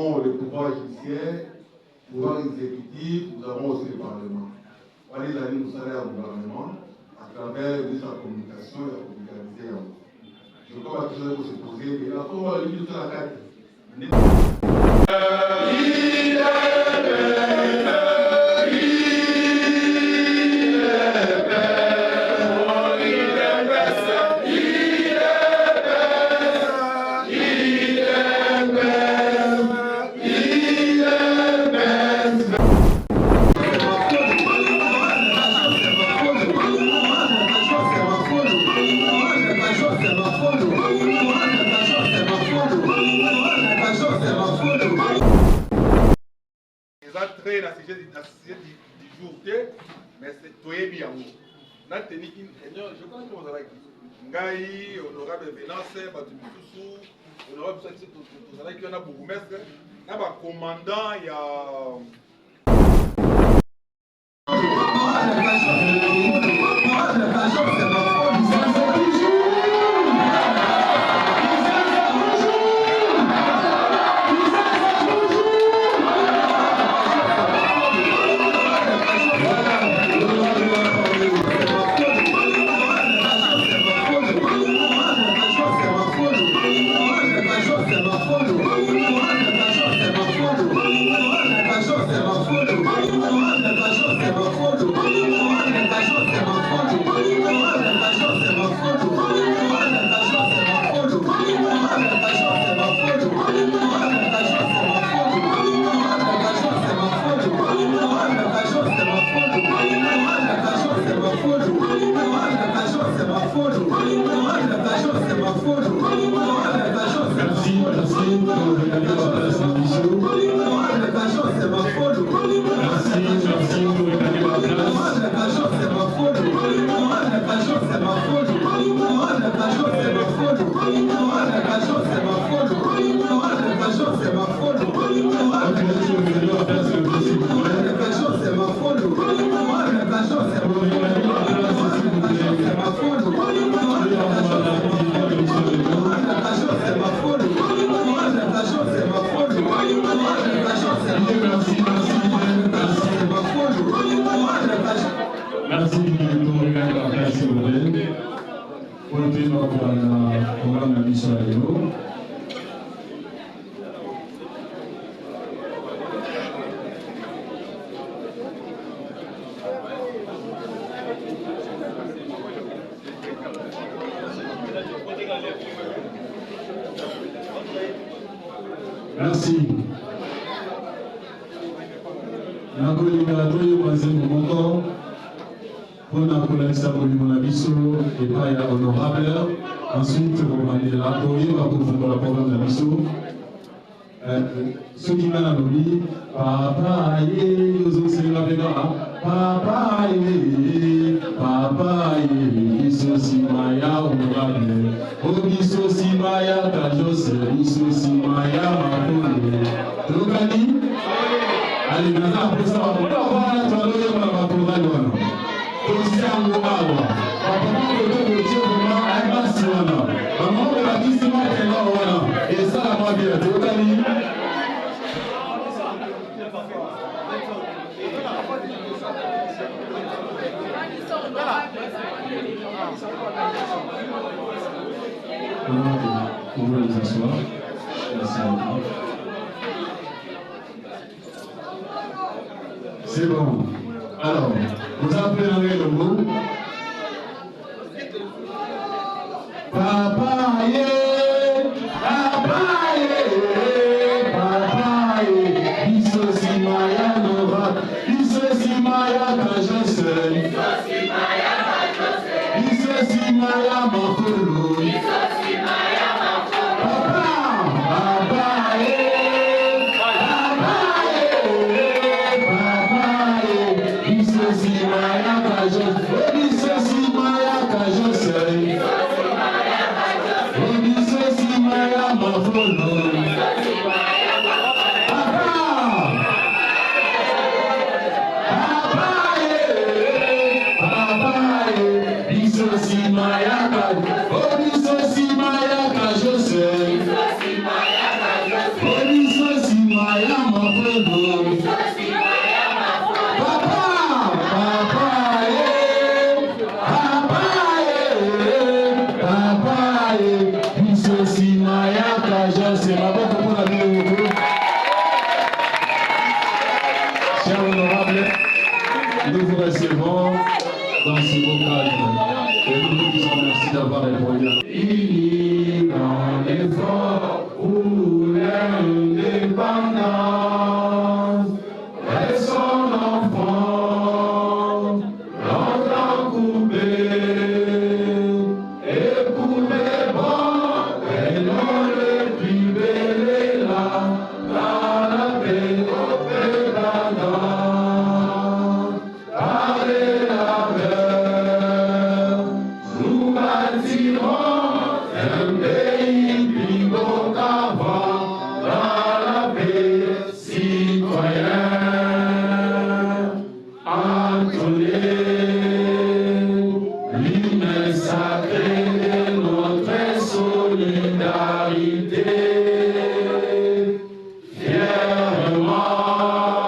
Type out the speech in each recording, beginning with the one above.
avons le pouvoir judiciaire, le pouvoir exécutif, nous avons aussi le Parlement. Voilà les amis, nous sommes au gouvernement à travers la communication et la communication. Je crois que tout ça se poser, mais là, on va le dire sur la carte. Mais c'est toi bien. Je pense que vous avez Ngaï, honorable Vénance, Batumutusu, honorable Sosala qui en a beaucoup mestre. Là, le commandant, il y a. Merci. Honorable. Ensuite, on va aller là pour la programme de l'ISO. Ceux qui viennent à nous papa, nous aussi la papa, papa, Iso Simaya, honorable. Oh, Iso Simaya, Kajos, Iso Simaya, Mapole. Tokani? Allez, nous avons ça. On va voir la toile de la programme. Tosiango Awa. Papa, nous devons dire vraiment un massimo. Maman, on va dire c'est moi qui est là. Et ça, la moi bien. Tokani? On va les asseoir. Merci à vous. C'est bon. Alors, vous appellerez le mot. Papa, Iso Simaya Nova, Iso Simaya Kajose, Iso Simaya Makolo, Papa, Iso Simaya Kajose. indépendance et son enfant longtemps coupé. Et pour les bons et non les plus belles là, dans la paix et la danse, par les labeurs, nous bâtirons un pays plus beau qu'avant, dans la paix, citoyens. Entonner l'hymne sacré de notre solidarité.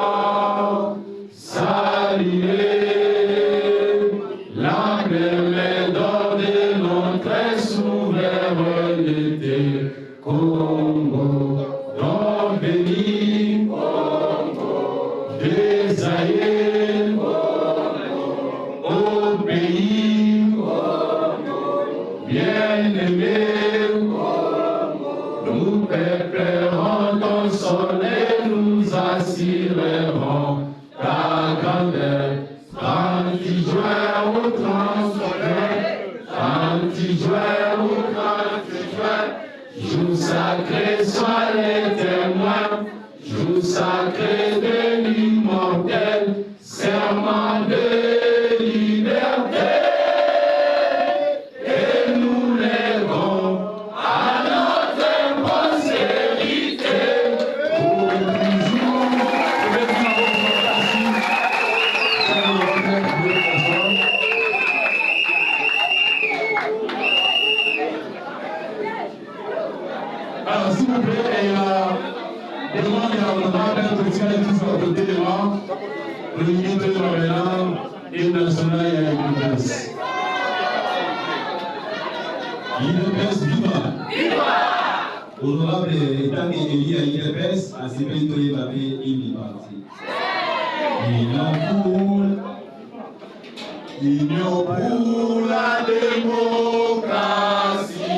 Fièrement saluer la main d'or de notre souveraineté. Congo, don béni, des aïeux, au pays bien-aimé, nous peuplерons ton sol et nous assurerons ta grandeur. Quand tu jouais au grand soleil, quand tu jouais au grand jouais, jour sacré sois les témoins, jour sacré de l'immortel, serment de liberté. Et nous lèverons à notre postérité pour toujours. Alors, s'il vous plaît, demande à l'honorable d'être tous à côté de moi, le ministre de maintenant, et national et UDPS. UDPS, viva! Viva! Honorable, étant élu à UDPS, à ce pays de l'Évavé, il est parti. Union pour la démocratie. Démocratie.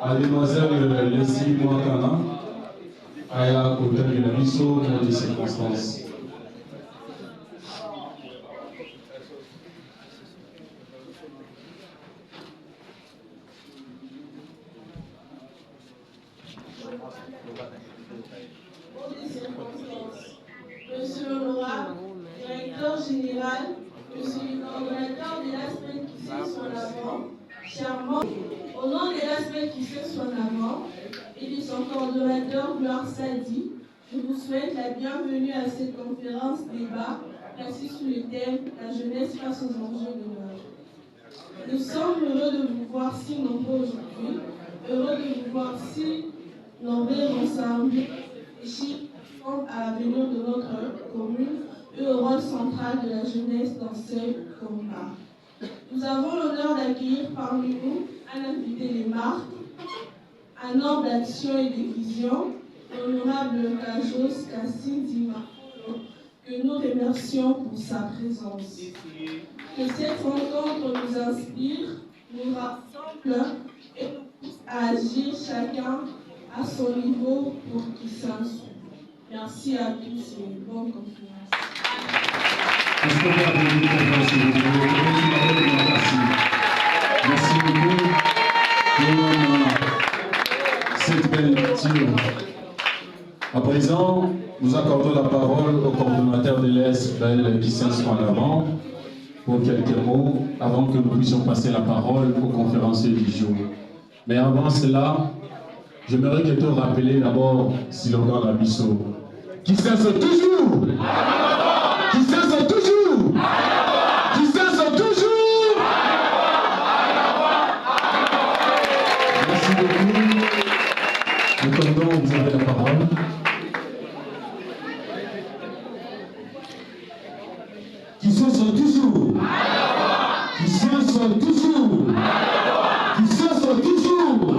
Mademoiselle Leslie Mouakana, Aya Côté de la Bisso pour des circonstances. Monsieur l'honorable directeur général, monsieur le coordonnateur de la semaine qui suit son avant, charmant, au nom de la semaine qui suit son avant et de son coordonnateur Gloire Sadi, je vous souhaite la bienvenue à cette conférence débat placée sous le thème La jeunesse face aux enjeux de l'heure. Nous sommes heureux de vous voir si nombreux aujourd'hui, heureux de vous voir si nombreux rassemblés à l'avenir de notre commune et au rôle central de la jeunesse dans ce combat. Nous avons l'honneur d'accueillir parmi nous un invité des marques, un homme d'action et de vision, l'honorable Kajos Kassim Dima, que nous remercions pour sa présence. Que cette rencontre nous inspire, nous rassemble et nous pousse à agir chacun à son niveau pour qu'il s'insulte. Merci à tous et bonne confiance. Est-ce qu'on peut applaudir pour vous, s'il vous plaît? Merci beaucoup pour cette belle lecture. À présent, nous accordons la parole au coordonnateur de l'Est, Belle, qui s'inscrit en avant pour quelques mots avant que nous puissions passer la parole aux conférenciers du jour. Mais avant cela, j'aimerais que tu rappeler d'abord Silogan Labisso. Qui cesse toujours! Qui cesse toujours! Qui cesse toujours! Merci beaucoup. Le commandant, vous avez la parole. Qui cesse toujours! Qui cesse toujours! Qui cesse toujours!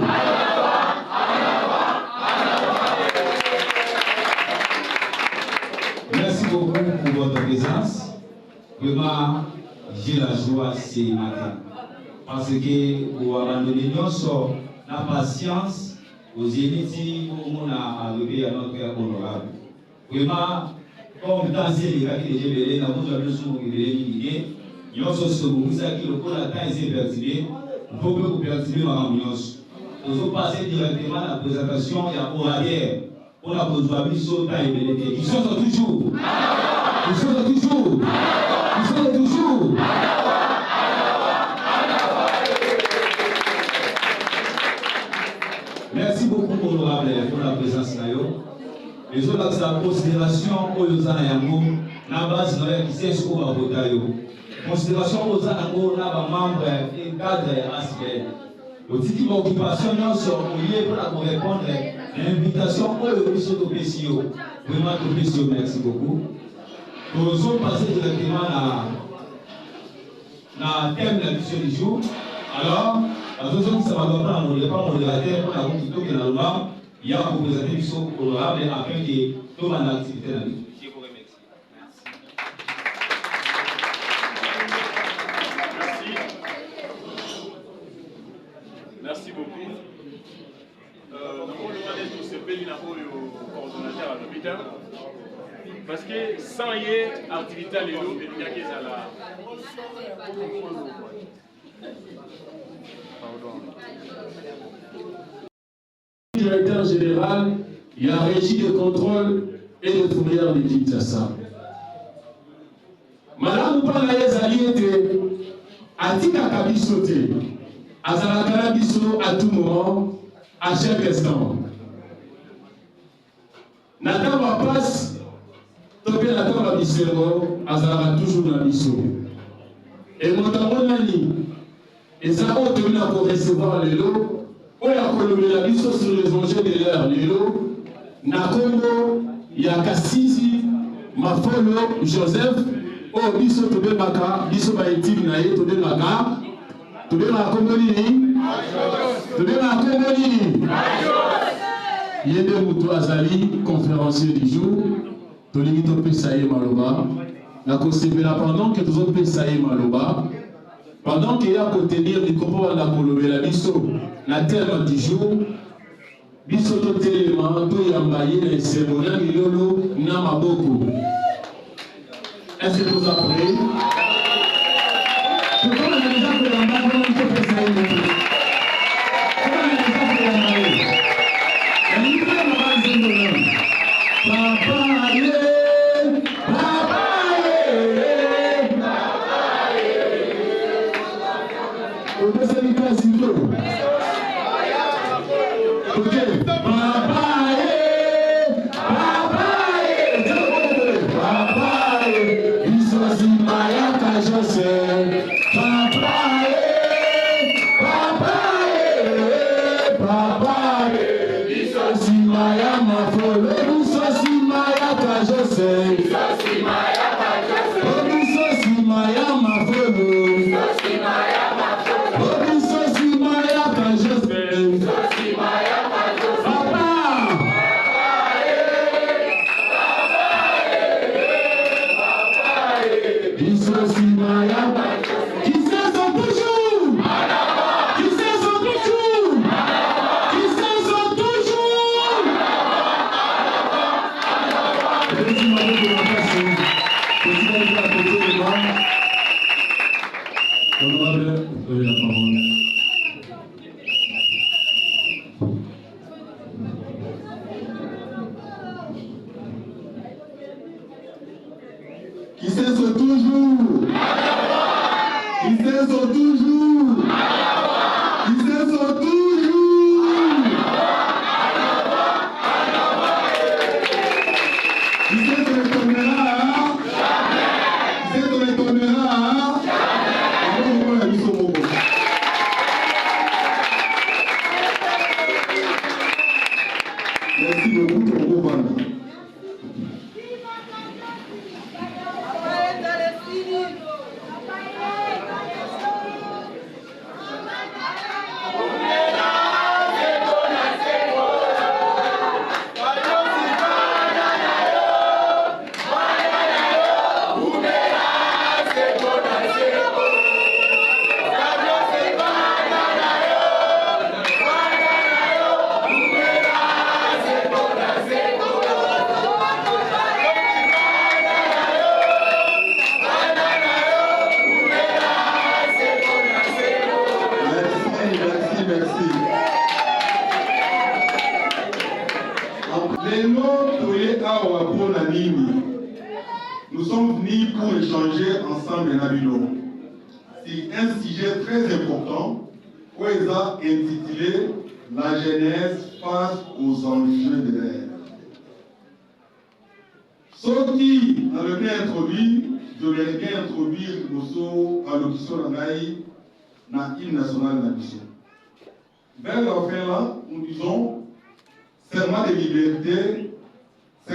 Merci beaucoup pour votre présence. Vraiment, j'ai la joie ce matin. Parce que vous abandonnez la patience aux élites où on a arrivé à notre père honorable. Vraiment, comme dans ces cas qui déjà verrez, nous avons besoin de l'idée. Nous avons besoin de le coup la temps est perturbé. Il faut que vous perturbez ma ambiance. Nous allons passer directement à la présentation et à l'oralière. On a besoin de sauter et de qui sont toujours. Qui sont toujours. Qui sont toujours. Merci beaucoup, honorable, pour la présence là. Les autres axes de considération aux Yango, la base de qui s'est sur la votaille. Considération aux Yango, la membre et cadre aspect. Au titre d'occupation, nous sommes liés pour répondre à l'invitation au PCO. Vraiment, au PCO, merci beaucoup. Nous allons passer directement à la thème de la mission du jour. Alors, la deuxième qui va prendre le modérateur pour la route plutôt que dans il y a pour présenter le saut honorable afin que tout le monde ait l'activité dans le. Je vous remercie. Merci beaucoup. Nous allons demander tous ces pays au coordonnateur à l'hôpital. Parce que sans y activité à l'élo, il y a qui là. Directeur général, il y a régie de contrôle et de fourrière de Kinshasa. Madame Oupanga Ezali était à Tika Kabisote, à Zalakara Biso à tout moment, à chaque instant. Nathan va passe, topé Nathan va bisero, à Zalakara toujours dans Biso. Et mon ami, et ça va obtenir pour recevoir les lots. Où il y a la biso sur les enjeux de l'heure, Lilo, Nakongo, Yakasisi, Mafolo, Joseph, oh, biso tobe maka, biso baïtim naye, tobe maka, tobe makomoni, tobe makomoni. Yende Moutou Azali, conférencier du jour, tolingi tope saye maloba, la conséquence pendant que tous autres saye maloba, Pendant qu'il y a pour tenir le micro à la Kolobela Bisso, la thème du jour, Bisso Totelema, Toyambaye, les cérémonies, Milolo, Namaboko. Est-ce que vous apprenez? Je crois que les gens de la main vont se faire ça. Comment les gens de la main? La ligne de la main, c'est le nom. Papa, nous sommes venus pour échanger ensemble c'est un sujet très important où ils ont intitulé La jeunesse face aux enjeux de l'ère. Ce qui avait bien introduit, je vais bien introduire nos allocutions dans l'hymne national de la mission. Vers la fin là, nous disons serment de liberté que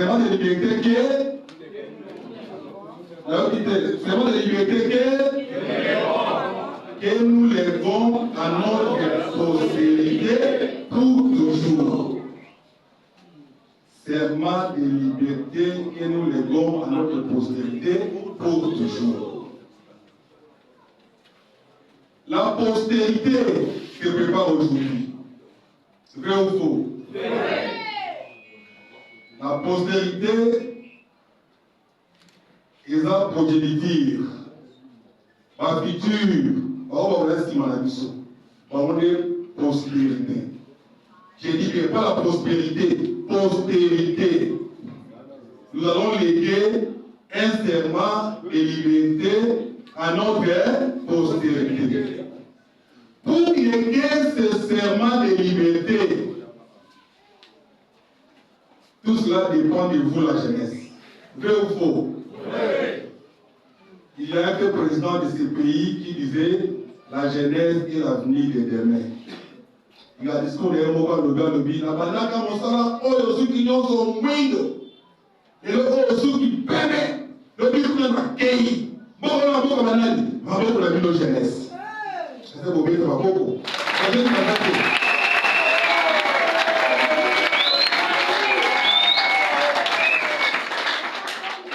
nous lèvons à notre postérité pour toujours. Serment de liberté que nous lèvons à notre postérité pour toujours. La postérité se prépare aujourd'hui. C'est vrai ou faux? La postérité est un progéniture. Ma future, on va rester dans la mission. On va dire postérité. Je dis que pas la prospérité, postérité. Nous allons léguer un serment de liberté à notre postérité. Pour léguer ce serment de liberté, tout cela dépend de vous, la jeunesse. Vrai ou faux? Oui. Il y a un président de ce pays qui disait la jeunesse est l'avenir de demain. Il a discours de Moka Lobi, la banaka Mosala, Oyosu qui n'ont son moindre. Et le Oyosu qui permet, le business à Kei. Bon, on a beaucoup de maladies. On va beaucoup la vie de jeunesse. C'est ça, vous voyez, ça va beaucoup.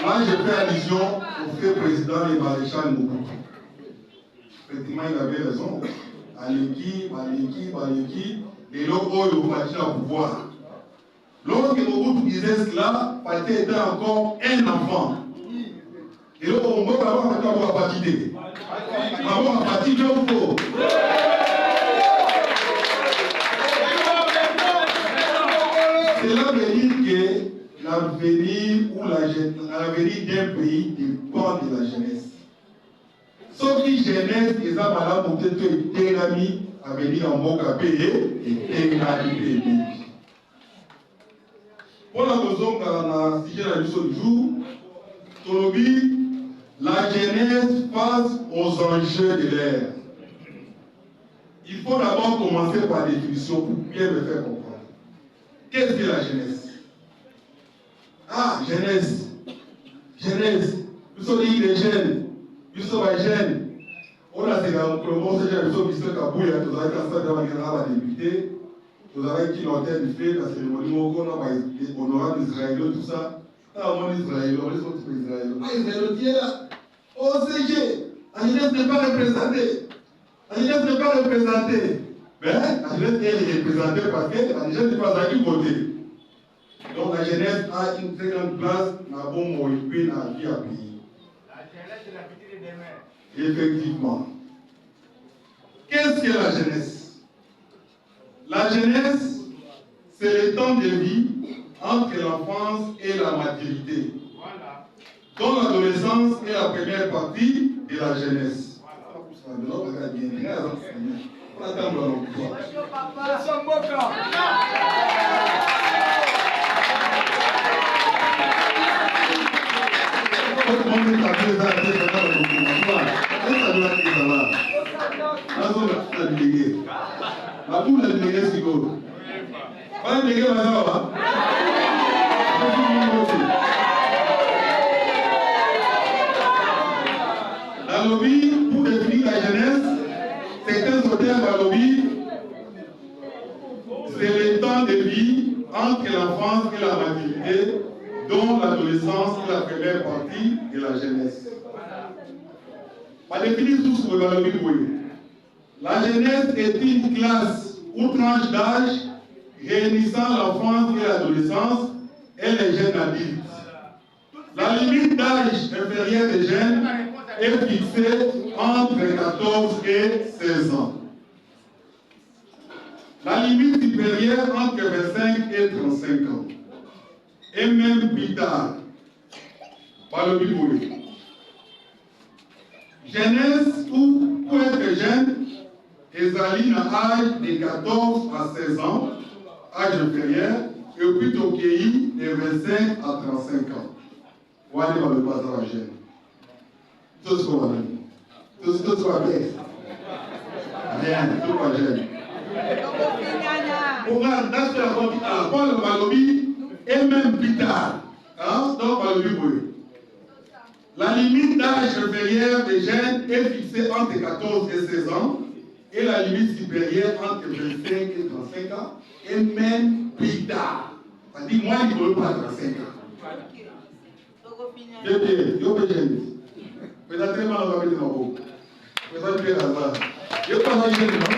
Là, je fais allusion au fait président et maréchal Mobutu. effectivement, il avait raison. Aleki, les locaux, ils ont parti au pouvoir. Lorsque Mobutu disait cela, Paté était encore un enfant. Et là, on va avoir un parti. Avoir un parti de faux. Cela veut dire que l'avenir ou l'avenir d'un pays dépend de la jeunesse. Sauf que jeunesse, ils ont malade pour peut-être être amis à venir en Boka payer et amis. Pour la raison qu'on a cité la leçon du jour, Tolobi, la jeunesse face aux enjeux de l'ère. Il faut d'abord commencer par la définition pour bien me faire comprendre. Qu'est-ce que la jeunesse? Ah, jeunesse. Jeunesse. Nous sommes des jeunes. Nous sommes des jeunes. On a ces gars, nous sommes des Kabouya, nous avons débuté. Nous avons qui l'ont fait la cérémonie, on a honorable Israël, tout ça. Ah, mon Israël, on est Israël. Ah, Israël, qui est là? OCG, la jeunesse n'est pas représentée. La jeunesse n'est pas représentée. Mais la jeunesse est représentée parce que la jeunesse n'est pas à qui voter. Donc la jeunesse a une très grande place dans le bon mot et dans la vie à pays. La jeunesse est la petite des mères. Effectivement. Qu'est-ce que la jeunesse? La jeunesse, c'est le temps de vie entre l'enfance et la maturité. Voilà. Donc l'adolescence est la première partie de la jeunesse. Voilà. La boule de délégué si vous. Pas de délégué maintenant. La lobby, pour définir la jeunesse, certains auteurs de la lobby, c'est le temps de vie entre l'enfance et la maturité, dont l'adolescence est la première partie de la jeunesse. Par définition, sur la lobby, oui. La jeunesse est une classe ou tranche d'âge réunissant l'enfance et l'adolescence et les jeunes adultes. La limite d'âge inférieur des jeunes est fixée entre 14 et 16 ans. La limite supérieure entre 25 et 35 ans. Et même plus tard, par le Bible. Jeunesse ou pour être jeune, Ezali à l'âge de 14 à 16 ans, âge inférieur, et puis Tokéi de 25 à 35 ans. On va aller dans le bazar à jeune. Tout ce qu'on va dire. Tout ce qu'on va faire. Rien, tout pas jeune. On va dans ce qu'on dit à Paul Balobi, et même plus tard. Donc, Balobi, oui. La limite d'âge inférieur des jeunes est fixée entre 14 et 16 ans. Et la limite supérieure entre 25 et 35 ans, et même plus tard. C'est-à-dire, moi, il ne veut pas 35 ans. Je dis, je peux dire. Peut-être que on va mettre dans vous. Peut-être que là, je ne peux pas dire, non?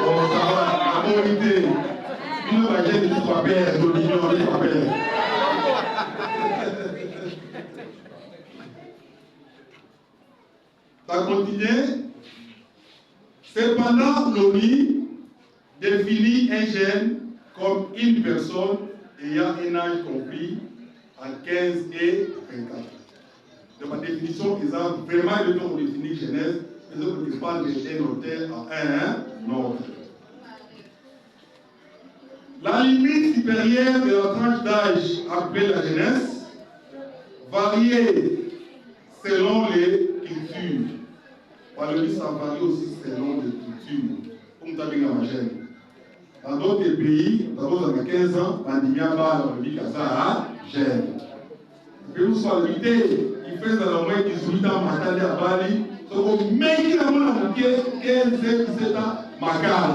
Bon, ça va, la moralité. Une fois, j'ai dit, soit père, l'opinion, soit père. Ça continue. Cependant, l'ONU définit un jeune comme une personne ayant un âge compris entre 15 et 24 ans. De ma définition, ils ont vraiment le temps de définir jeunesse, ils ont ne pas d'un hôtel à un autre. La limite supérieure de la tranche d'âge appelée la jeunesse variait selon les cultures. Par le ça varie aussi selon les cultures. Comme tu as bien ma jeune. Dans d'autres pays, d'abord dans 15 ans, on dit bien bas, on dit que ça jeune. Puis nous sommes invités, il fait dans le moins 18 ans, matin à Bali, donc on met qui la main à 15, 17 ans, Makala.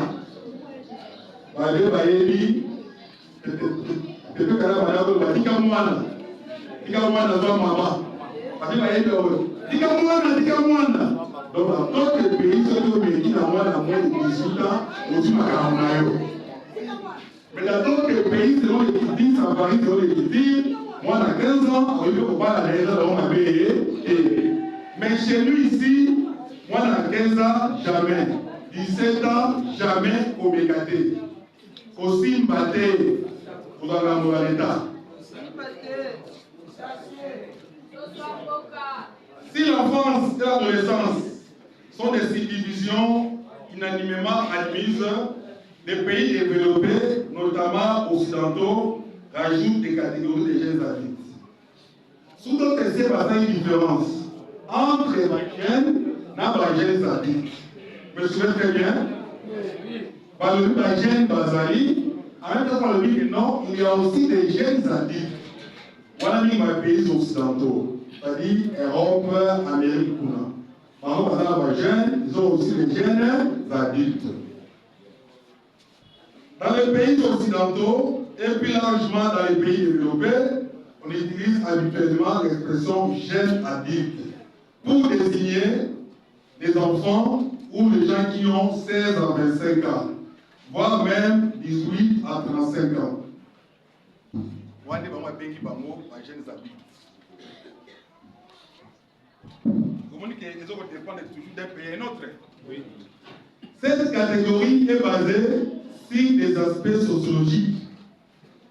Bali, Bayebi, peut-être que la madame va dire qu'à moi, Tika-Mwana, maman. Parce que Tika-Mwana. Donc, dans d'autres pays, ceux qui ont vécu dans moins de 18 ans, aussi ma camarade. Mais dans d'autres pays, selon les critiques, ça varie selon les critiques. Moi, à 15 ans, on ne peut pas la raison on m'a payé. Mais chez lui ici, moi, à 15 ans, jamais. 17 ans, jamais au BKT. Aussi, Mbaté, vous avez la moralité. Si l'enfance et l'adolescence sont des subdivisions unanimement admises, les pays développés, notamment occidentaux, rajoutent des catégories de jeunes adultes. Sous d'autres essais, il y a une différence entre les jeunes et les jeunes adultes. Vous me souvenez très bien? Par le but des jeunes Bazali, en même temps, par le but que non, il y a aussi des jeunes adultes. Voilà les pays occidentaux, c'est-à-dire Europe, Amérique, par exemple, dans les jeunes, ils ont aussi les jeunes adultes. Dans les pays occidentaux, et plus largement dans les pays développés, on utilise habituellement l'expression jeune adulte pour désigner les enfants ou les gens qui ont 16 à 25 ans, voire même 18 à 35 ans. Cette catégorie est basée sur des aspects sociologiques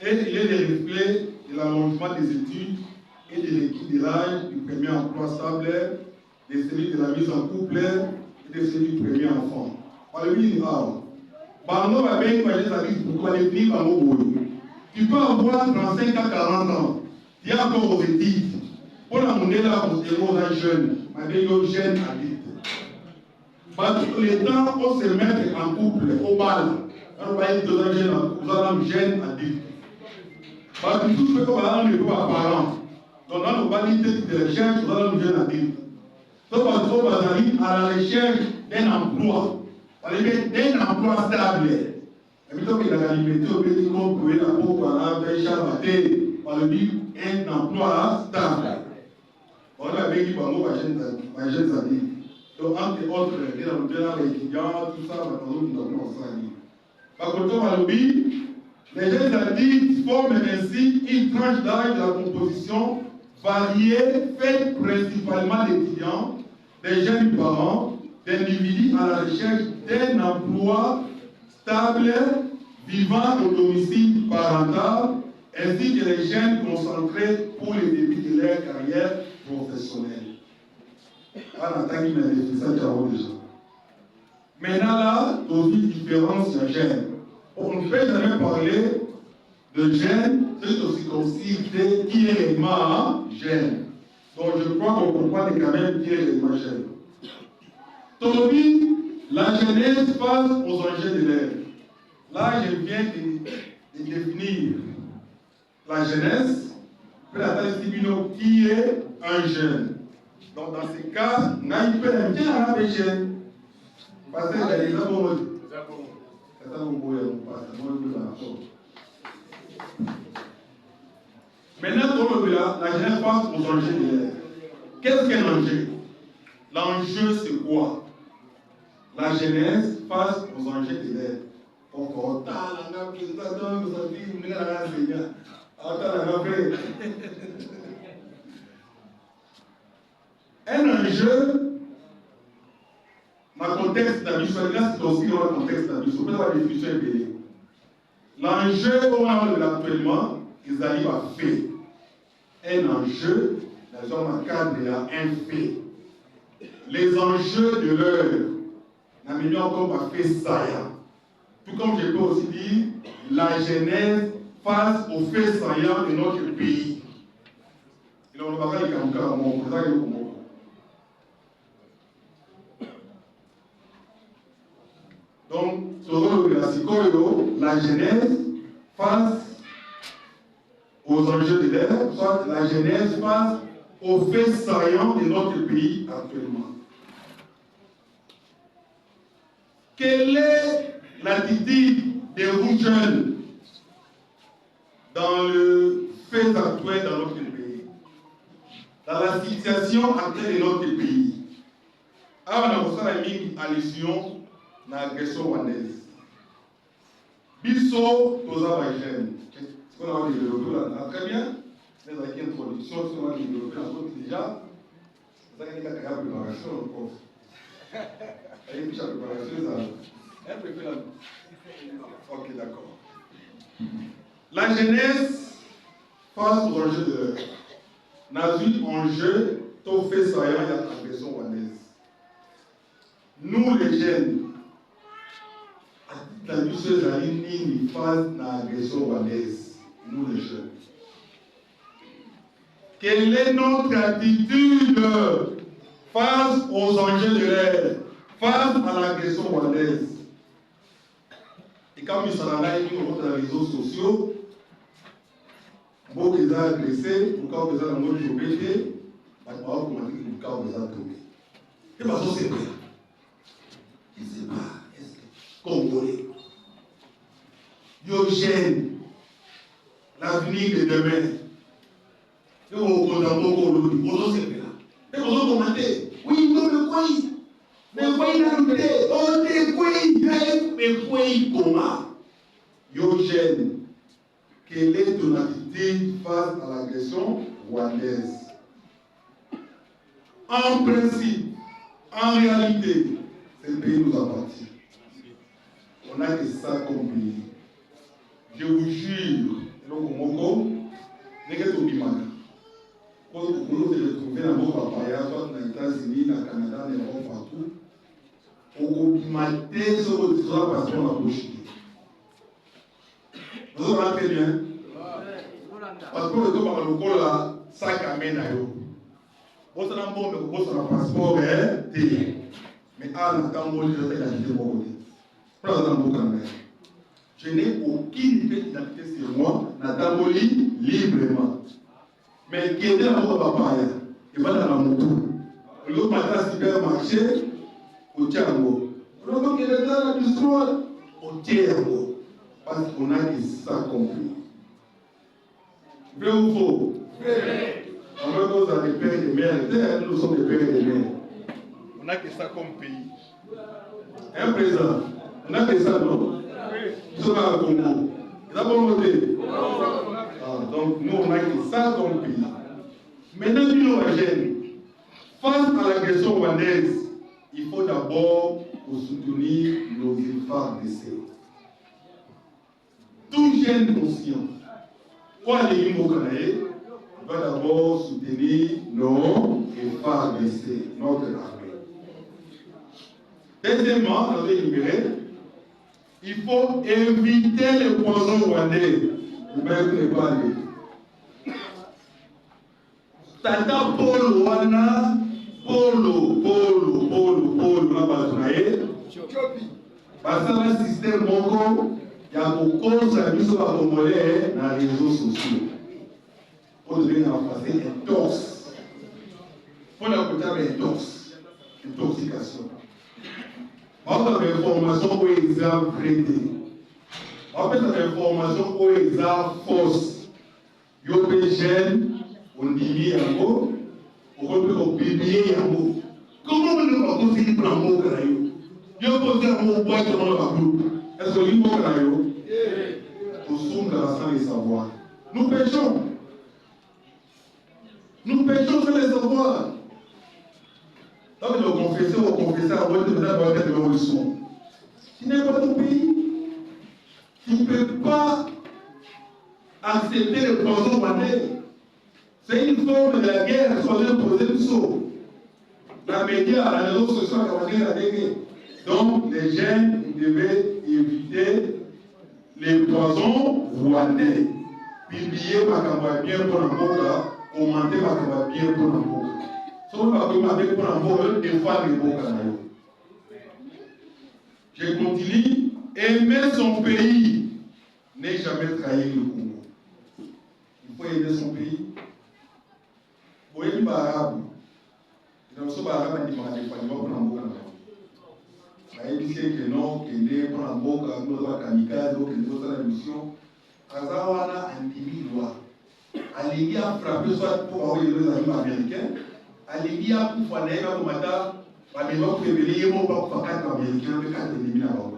et il est le reflet de l'allongement des études et de l'équipe de l'âge du premier emploi stable, de celui de la mise en couple et de celui du premier enfant. Tu peux avoir 35 à 40 ans, il y a encore aux études. Pour la monnaie là, on se jeune, jeune adulte. Tous les temps, on se met en couple, au bal. On va être jeune adulte. Parce que tout ce qu'on va dans le groupe apparent. Donc, dans nos validités de recherche, nous allons jeune adulte. Donc, on va aller à la recherche d'un emploi. D'un emploi stable. Et plutôt que la liberté, on peut dire qu'on peut la peau par la pêche à mater. Par le but, un emploi stable. On a bien dit, ma jeune adultes. Donc, entre autres, les étudiants, tout ça, nous avons enseigné. Par contre, les jeunes adultes forment ainsi une tranche d'âge de la composition variée, faite principalement d'étudiants, des jeunes parents, d'individus à la recherche d'un emploi stable, vivant au domicile parental, ainsi que les jeunes concentrés pour les débuts de leur carrière professionnelle. Maintenant là, dans une différence de gènes. On ne peut jamais parler de gènes, c'est aussi considéré qui est réellement gène. Donc je crois qu'on comprend quand même qui est réellement gène. Aujourd'hui, la genèse face aux enjeux de l'ère. Là, je viens de définir la genèse, qui est un gène. Donc dans ce cas, on a une peine bien à la gène. Parce que les exemples. Maintenant, la genèse face aux enjeux de l'ère. Qu'est-ce qu'un enjeu? L'enjeu, c'est quoi? La genèse face aux enjeux de l'ère. Un enjeu, dans le contexte d'habitude, c'est aussi dans le contexte d'habitude, c'est la définition est belle. L'enjeu, on a actuellement, ils arrivent à faire. Un enjeu, dans un cadre, il y a un fait. Les enjeux de l'heure, la meilleure comme à faire ça. Tout comme je peux aussi dire, la genèse face aux faits saillants de notre pays. Et on va parler comme ça, on va parler comme ça. Donc, la genèse face aux enjeux de l'ère, soit la genèse face aux faits saillants de notre pays actuellement. Quelle est l'attitude de vous jeunes dans le fait actuel dans notre pays? dans la situation actuelle de notre pays. Alors, on a mis allusion à l'agression rwandaise. Bisso, Toza Bajen. Ce qu'on a développé là, très bien. Les introductions, ce qu'on a développé en déjà. Ça a été la préparation, le prof. Il y a une préparation, ça. Ok, d'accord. La jeunesse face aux enjeux de l'heure. N'a vu enjeu, tout fait ça, il y a l'agression rwandaise. Nous, les jeunes, la mission de la ligne face à l'agression rwandaise. Nous, les jeunes. Quelle est notre attitude face aux enjeux de l'ère, face à l'agression rwandaise? Et quand nous sommes là, nous dans les réseaux sociaux, beaucoup ont agressé, beaucoup ont dans notre journée, beaucoup ont tombé. Et parce que c'est vrai. Il ne sait pas, est-ce que Congolais, Diogène, l'avenir de demain. Et on condamne beaucoup aujourd'hui. On se fait là. Et on se commenter. Oui, non, mais quoi? Mais quoi il a lutté? Oh, mais quoi il comment? Diogène, quelle est ton attitude face à l'agression rwandaise? En principe, en réalité, ce pays nous appartient. On n'a que ça comme pays. Je vous jure, n'est-ce que Bimaka. Quand vous allez trouver dans vos papayas, soit dans les États-Unis, dans le Canada, en Europe, partout, au matin, sur votre histoire, parce qu'on a bouché. Vous avez très bien. Parce que le temps par le col là, ça camène à eux. Vous avez un bon, mais vous avez un passeport, mais à l'entendre, vous avez la vie de mon côté. Je n'ai aucune identité sur moi, Natamboli librement. Mais qui était dans votre papaya, il va dans la moto. L'autre matin, supermarché, au Tiango. L'autre qui est dans la bistro, au Tiango. Parce qu'on a dit ça compris. Vrai ou faux? Vrai. En même temps, vous avez des pères et des mères. Nous sommes des pères et des mères. On n'a que ça comme pays. Un président. On a que ça, non? Ils sont dans le Congo. Ils ont voté. Donc, nous, on a que ça comme pays. Maintenant, nous, les jeunes, face à l'agression rwandaise, il faut d'abord soutenir nos enfants blessés. Tout jeune conscient, quoi les Canadiens, va d'abord soutenir nos enfants blessés, notre armée. Deuxièmement, dans les libérés, il faut éviter les poisons rwandais. Vous ne pouvez pas aller. Tata Polo wana, Polo, na batunaye. Parce que le système moko, il y a beaucoup de choses à Congolais dans les réseaux sociaux. Pour devenir en français intox. Pour la côté intox, intoxication. On a des informations où ils ont prêté. On a des informations où ils ont fausse. Il y a des jeunes, on dit yango, on peut publier yango. Comment on ne va pas conseiller pour un mot carayo? Il y a un mot boîte dans le groupe. Est-ce que l'immo carayo? Nous sommes dans la salle des savoirs. Nous péchons. Nous péchons sans les savoir. Donc, le confesseur ou confesseur, on va être de l'évolution. Tu n'es pas ton pays. Tu ne peux pas accepter le poison rwandais. C'est une forme de la guerre sur le posé du saut. La média, la réseau social, la guerre. Donc, les jeunes devaient éviter les poisons rwandais. Publier ma campagne bien pour la boca, commenter ma campagne bien pour la boca. Je continue. Aimer son pays n'est jamais trahir le Congo. Il faut aimer son pays. Pour aimer les Arabes, il y a des Arabes qui pour la boca. Il y a des gens qui sont pour la boca, qui sont kamikaze, qui sont dans la mission. Azawana Antimilwa. Allégué a frappé soit pour envoyer les amis américains, Allégué a pour faire des comme matin, la maison février, il faut pas faire 4 américains, mais 4 ennemis là-bas.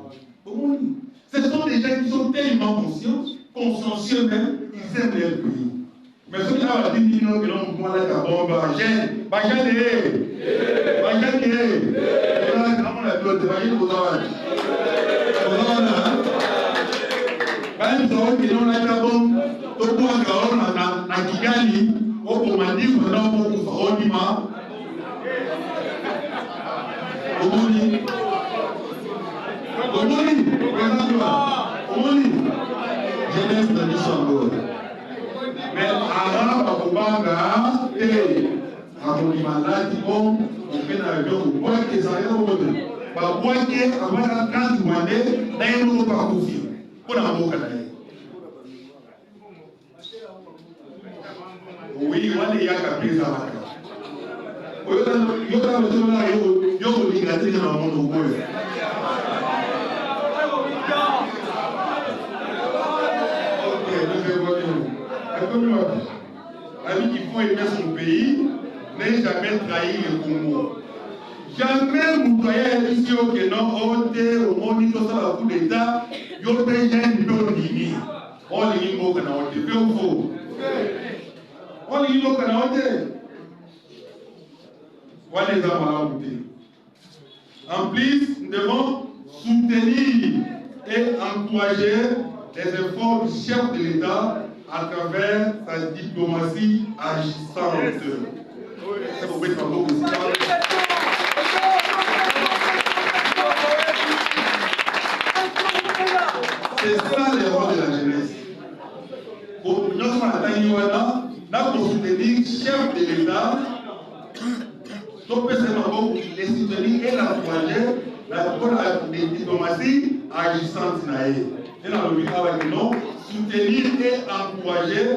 Ce sont des gens qui sont tellement consciencieux même, ils aiment leur pays. Mais ceux qui ont dit non, que l'on voit là, la bombe, Bagène, comment on applaudit, Bagène, vous avez. Nous avons dit non, là, la bombe, tout le monde a Kigali, au Komandi, on a beaucoup de Ronima. Omoni, jeunesse de Luxembourg. Mais avant, Bakobanga, Amoni Maladi, on fait un avion, on voit que ça a été on voit que avant la grande demandée, d'ailleurs, on ne peut pas confier. Pour la boca d'ailleurs. Oui, on est à la prise à la carte. Yo ta me sona yo ligate na mondo ko. OK, nous évoluons. Ami qui faut aimer son pays, n'est jamais trahi le Congo. Jamais moutoya ici au Kenya, au monde tout ça la coup d'état, yo pe jeune do nini. On li ngo kana on te pe fo. On li ngo kana on te. En plus, nous devons soutenir et encourager les efforts du chef de l'État à travers sa diplomatie agissante. C'est pour c'est ça le rôle de la jeunesse. Pour nous, nous devons soutenir le chef de l'État. Donc, les soutenir et l'encourager pour la diplomatie agissante. Et dans le travail, soutenir et encourager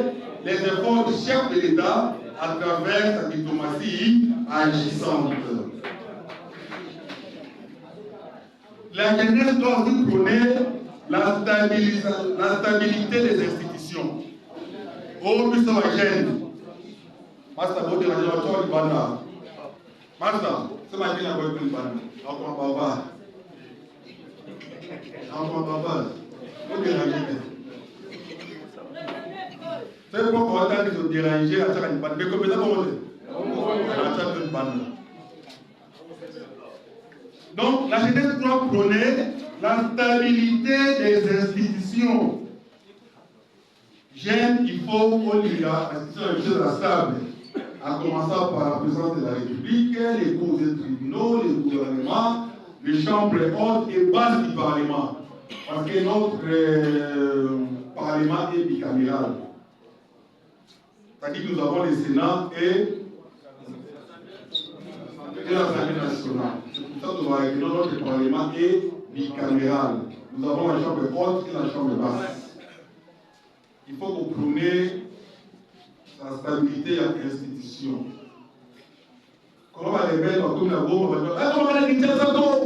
les efforts du chef de l'État à travers sa diplomatie agissante. La jeunesse doit aussi prôner la stabilité des institutions. Au plus de la jeune, Master Bode la Génération du Bana. Master, c'est ma vie à voir plus Bana. Encore Baba. Encore Baba. Vous dérangez. C'est pourquoi on a dit de déranger à chaque Bana. Mais comme ça, comment à chaque Bana. Donc, la jeunesse doit prôner la stabilité des institutions. Jeunes, il faut qu'on y a l'institution de la stable, en commençant par la présidence de la République, les cours des tribunaux, les gouvernements, les chambres hautes et basses du Parlement. Parce que notre Parlement est bicaméral. C'est-à-dire que nous avons le Sénat et l'Assemblée nationale. C'est pour ça que nous avons notre Parlement est bicaméral. Nous avons la chambre haute et la chambre basse. Il faut que vous preniez la stabilité de l'institution. Comment va les belles, comme la bombe, on va dire, comment va les dire ça tout?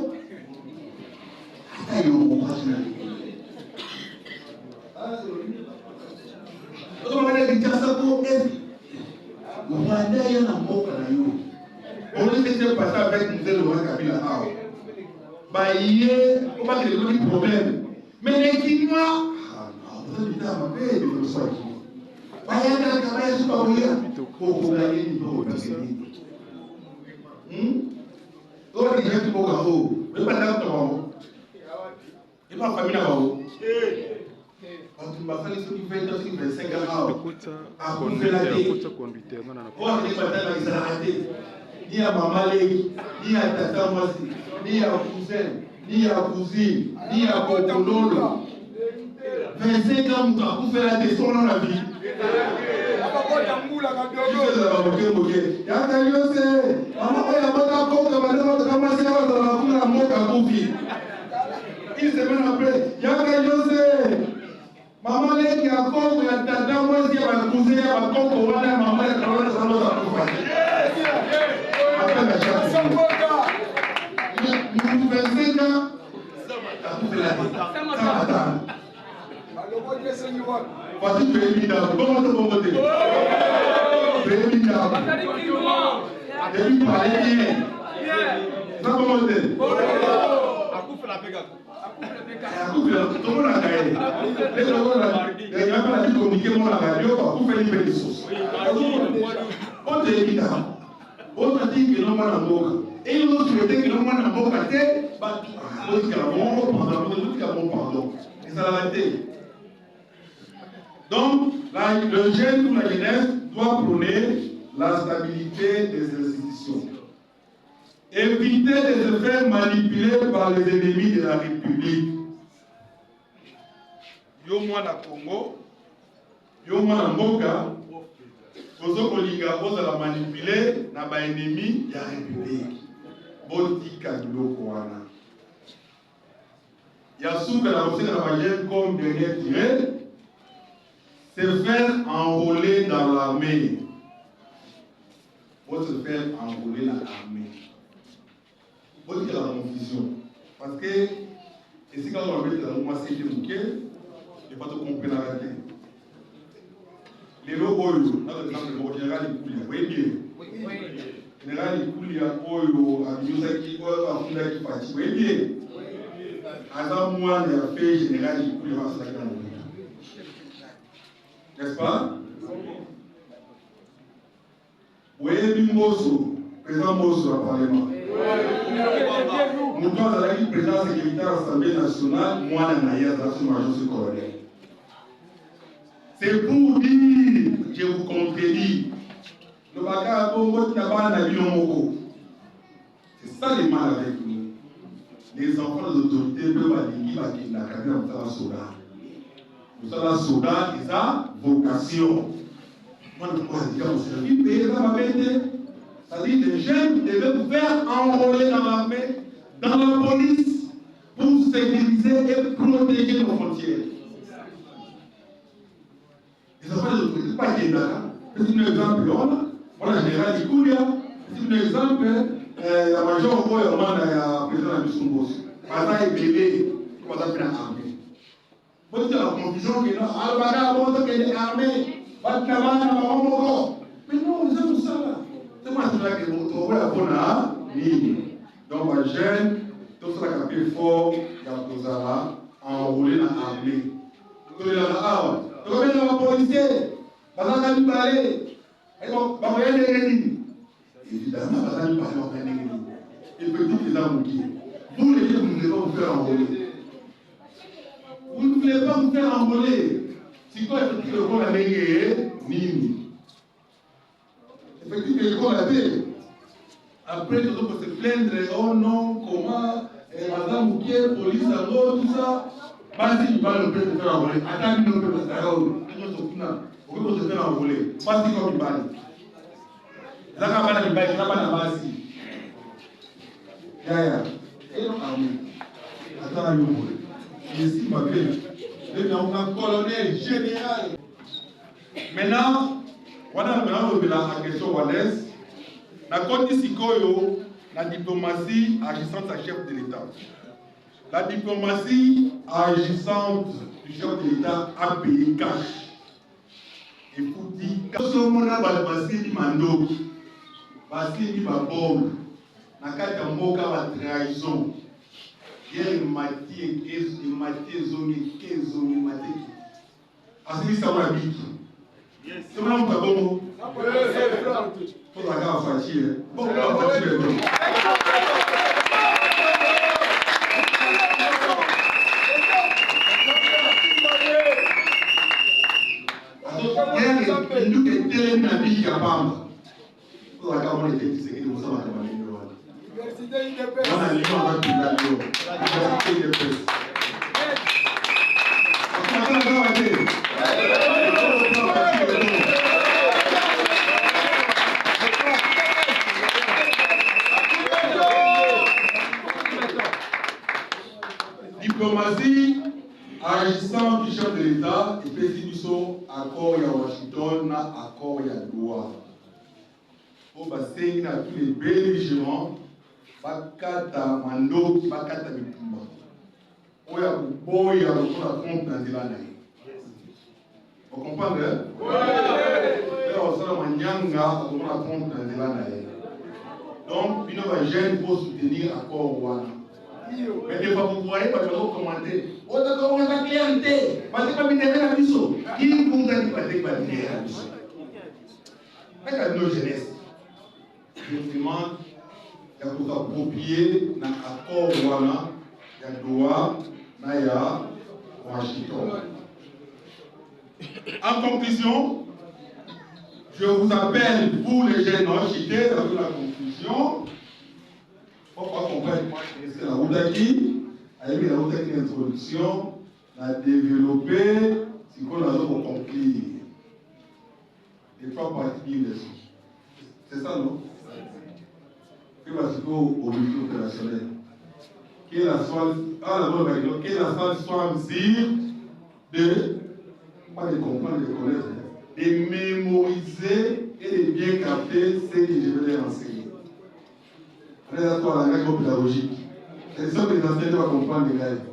Comment va les dire ça tout? Le Rwanda, il y a un mot quand même. On ne s'est pas ça avec nous, le roi Kabila. On va créer des problèmes. Mais les Guinois, ni à maman ni à tata Mwasi, ni à cousin, ni à cousine, ni à Bokololo. 25 ans, nous avons fait la descente dans la vie. Une semaine après, maman qui a compte, il y a tata Mwasi, il y a cousin, il y a compte, maman qui a compte, nous 25 ans, ça vous fait la vie. Voici tu es évident. Comment tu peux monter? Tu es évident. Depuis parler bien. Ça peut monter. Tout le monde a gagné. Les gens qui communiquent mon la radio, pour faire une belle source. On est évident. On a dit que l'on va en boca. Et ils ont souhaité que l'on va en boca. C'est pardon. Et ça l'a été. Donc, le jeune ou la jeunesse doit prôner la stabilité des institutions. Éviter de se faire manipuler par les ennemis de la République. Yo mwana Congo, yo mwana Mboka, ozo kolinga oza la manipuler na ba ennemi ya République. Botika biloko wana. Ya souka la recette la majeur comme dernier tiré, se faire enrôler dans l'armée. Pour se faire enrôler dans l'armée. Botika la confusion. Parce que, et si quand on va mettre dans le mois c'est bouquet, et pas tout comprendre la tête. Les logos, dans l'exemple, le général Ikoulia, vous voyez bien. Général Ikoulia, Oyo, Abiyosaki, Oyo, Afundaki, Fati, vous voyez bien. Avant moi, il a fait général Ikoulia, n'est-ce pas? Vous voyez bien Mosso, président Mosso au Parlement. Nous sommes à la président sécuritaire de l'Assemblée nationale, moi, Naya, dans ce major colonel. C'est pour dire, je vous contredis, le bagage c'est ça le mal avec nous. Les enfants des autorités peuvent aller à la carrière de la soldat. Vous savez, la soldat, c'est sa vocation. Moi, je crois que c'est une pays, c'est-à-dire que les jeunes devaient vous faire enrôler dans l'armée, dans la police, pour sécuriser et protéger nos frontières. Les enfants de l'autorité, pas qu'il y ait c'est un exemple, voilà, général Ikoulia, c'est un exemple, la major Oyo, la président de la mission Bosso. Par exemple, il est bébé, comment ça fait l'armée. Vous dites la confusion que non, Al-Bada, bon, ça fait l'armée, Batnabana, mais non, on tout ça là. C'est moi qui vais vous trouver la bonne ligne. Donc, les jeunes, tout ça qui est fort, il y a tout ça là, enrôlé dans l'armée. Tout le monde donc, les policiers, ils vont parler. Ils vont parler de l'ennemi. Évidemment, ils vont parler de l'ennemi. Et petit les amouquis. Vous, les gens, vous ne voulez pas vous faire enrôler. Vous ne voulez pas vous faire enrôler. Si toi, effectivement, le corps a négé, Nini. Effectivement, le corps a fait. Après, tout le monde se plaindre. Oh non, comment, madame Moukier, police, tout ça. Basi il va le faire envoler. Attends, il ne peut pas se faire envoler. On peut se faire envoler. Basi comme il va. Là, quand il va, il va pas Basi. Yaya. Et non, attends, il va. Ici, ma belle. Le colonel général. Maintenant, voilà la question Wallace. La Côte Sikoyo, la diplomatie agissante sa chef de l'État. La diplomatie agissante du chef de l'État a payé cash. Et pour dire, quand ce moment-là, il y a mando, il y a bombe, il y a trahison, il y a matière, zone, parce que ça va vite. C'est vraiment pas bon. Pour la gare fatiguée. Bon, la fatiguée. Nous qui sommes la vie qui a pas. Pour la gare, on était dit que nous sommes à la université de paix. On a l'image de la université de paix. Diplomatie agissant du chef de l'État et président accord à Washington, accord à Doha. Pour passer à tous les belligérants, Bakata Mando, Bakata Bitumba. Oya Boya, on a compte dans les années. Vous comprenez? Oui. Donc, il faut soutenir l'accord Wana. Mais des fois, vous voyez, parce que vous commandez. Oh, d'accord, on a la clientèle. Parce que vous avez la mission. Qui vous a dit que vous avez la mission? Avec nos jeunesse, je vous demande de vous approprier dans l'accord Wana, de Doha, Naya, Washington. En conclusion, je vous appelle, vous les jeunes non-chités, dans la conclusion. Pourquoi qu'on peut la Roudaki, avec la Roudaki d'introduction, la développer, c'est qu'on a besoin de conclure. Les trois parties de leçons. C'est ça, non? Et parce qu'au budget opérationnel, qui est la soirée de, pas de comprendre, de connaître, de mémoriser et de bien capter ce que je vais leur enseigner. On est d'accord à la règle pédagogique. C'est ça que les enseignants doivent comprendre les règles.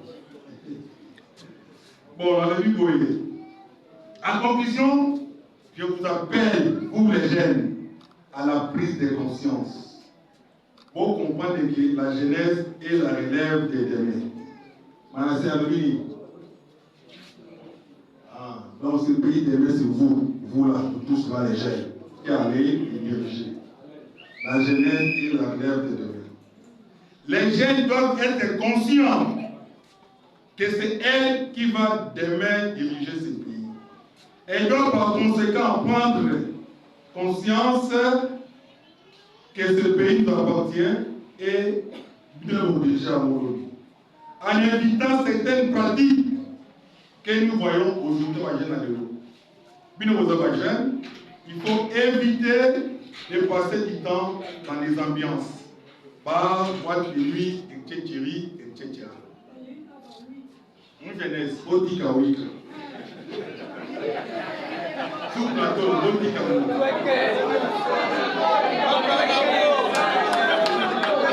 Bon, on avait vu Goélé. En conclusion, je vous appelle, vous les jeunes, à la prise de conscience. Pour comprendre que la jeunesse est la relève des demain. Madame Servi, dans ce pays demain, c'est vous là, tous là les jeunes, qui allez et diriger. La jeunesse est la relève des demain. Les jeunes doivent être conscients que c'est elle qui va demain diriger ce pays. Elle doit par conséquent prendre conscience que ce pays nous appartient et de nous diriger à Molobi. En évitant certaines pratiques que nous voyons aujourd'hui à Généraux. Il faut éviter de passer du temps dans les ambiances. Bar, boîte de nuit, etc. Une jeunesse, Botika Wika. Sous plateau, Botika Wika.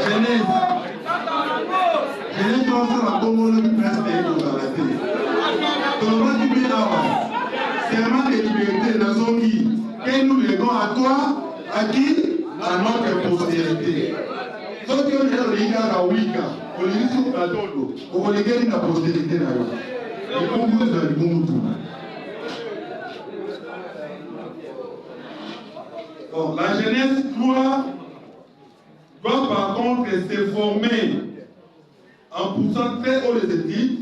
Jeunesse, doit faire la commune de presse et de la télé. Serment de liberté, la zone que nous léguons à toi, à qui? À notre postérité. Donc, on est dans le Liga à Wika, on est sur le plateau, on est dans la postérité. Et on vous dans le monde. Donc, la jeunesse doit par contre se former en poussant très haut les études,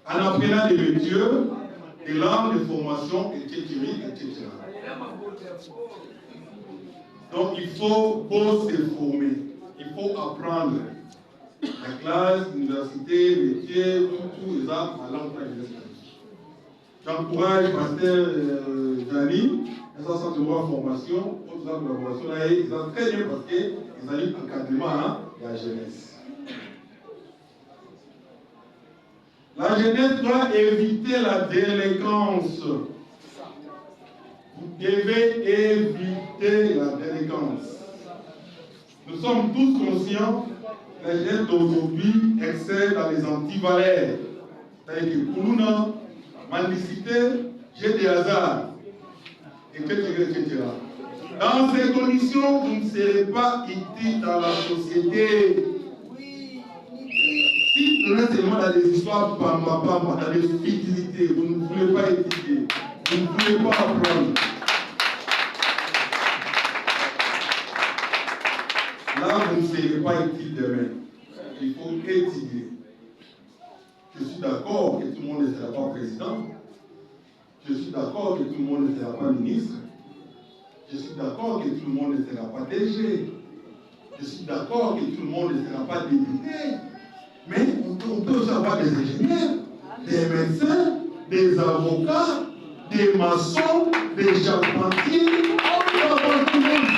en apprenant des métiers, des langues, des formations, etc. Donc il faut se former, il faut apprendre. La classe, l'université, métier, tout les arts à langue française. J'encourage Pasteur Dani, un centre de formation, autres arts de formation, là, ils ont très bien parce qu'ils ont eu encadrement de la jeunesse. La jeunesse doit éviter la délinquance. Vous devez éviter la délinquance. Nous sommes tous conscients que la jeunesse d'aujourd'hui excelle dans les antivaleurs. C'est-à-dire que pour nous, mendicité, jeu de hasard, etc. Dans ces conditions, vous ne serez pas utile dans la société. Si vous êtes seulement dans des histoires dans des futilités, vous ne voulez pas étudier, vous ne voulez pas apprendre. Là, vous ne serez pas utile demain. Il faut étudier. Je suis d'accord que tout le monde ne sera pas président. Je suis d'accord que tout le monde ne sera pas ministre. Je suis d'accord que tout le monde ne sera pas DG. Je suis d'accord que tout le monde ne sera pas député. Mais on peut aussi avoir des ingénieurs, des médecins, des avocats, des maçons, des charpentiers. On peut avoir tout le monde.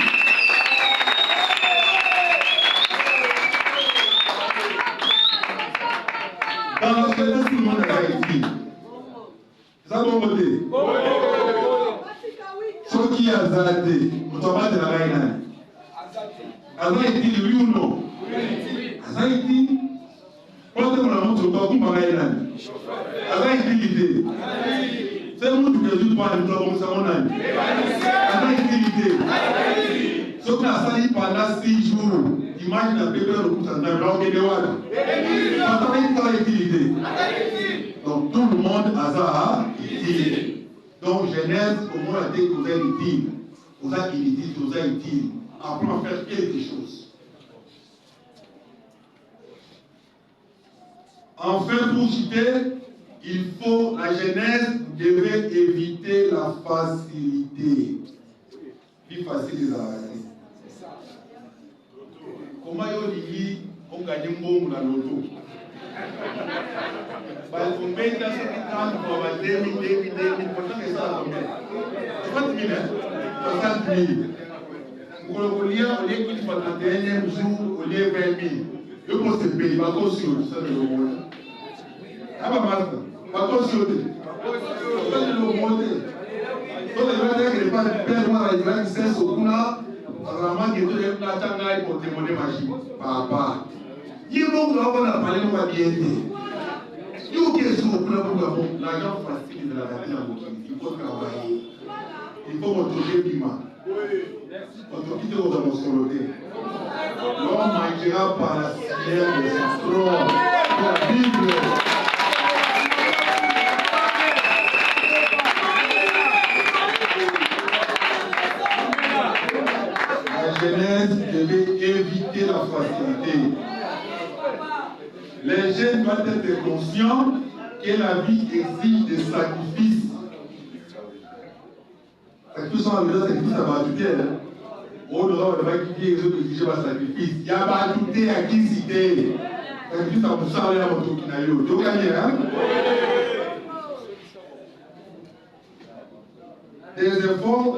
Dans la jeunesse, tout le monde est ici. Ça va voter. Ce qui a zadé, on doit pas de la reine. Azaïti, oui ou non? Azaïti. Quand on a montré pas, vous m'avez dit. Azaïti l'idée. C'est mon résultat, nous avons ça mon ami. La utilité. Ce qu'on a sali pendant 6 jours, imagine la bébé de coup, ça n'a pas été de wada. Ça n'a pas utilité. Donc tout le monde a ça utilité. Donc Genèse, comment la tête vous est utile, vous êtes inutile, vous êtes utile. Apprends à faire quelque chose. Enfin, pour citer, il faut, la Genèse devait éviter la facilité. Plus facile les arrêter. Comment dit on gagne un bon dans l'auto? Parce qu'on met dans ce temps pour avoir 2 000, pourtant c'est ça combien? 30 000, hein? 60 000. Pour le lien, au lieu qu'il faut 31e jour, au lieu 20 000. Le poste est payé, pas qu'on sur ça de l'eau. Ah, pas mal, pas qu'on sur le ça de l'eau monter. Donc, les gens qui n'ont pas de père, moi, les gens qui sont au Kuna, vraiment, qui ont des plats pour témoigner machine. Papa. Il y a beaucoup de parlé de ma bien. Il y a des choses pour l'argent facile de la rater en bouquin. Il faut travailler. Il faut montrer Bima. Autorité aux émotions. L'homme manquera par la ciel de son trône. La Bible. La Genèse devait éviter la facilité. Les jeunes doivent être conscients que la vie exige des sacrifices. Sacrifice en américain, sacrifice à Badouté. On aura le mec qui dit que exiger un sacrifice. Il y a Badouté à qui citer. Sacrifice à Moussa et à Motokinayo. Tu gagnes, hein? Des efforts,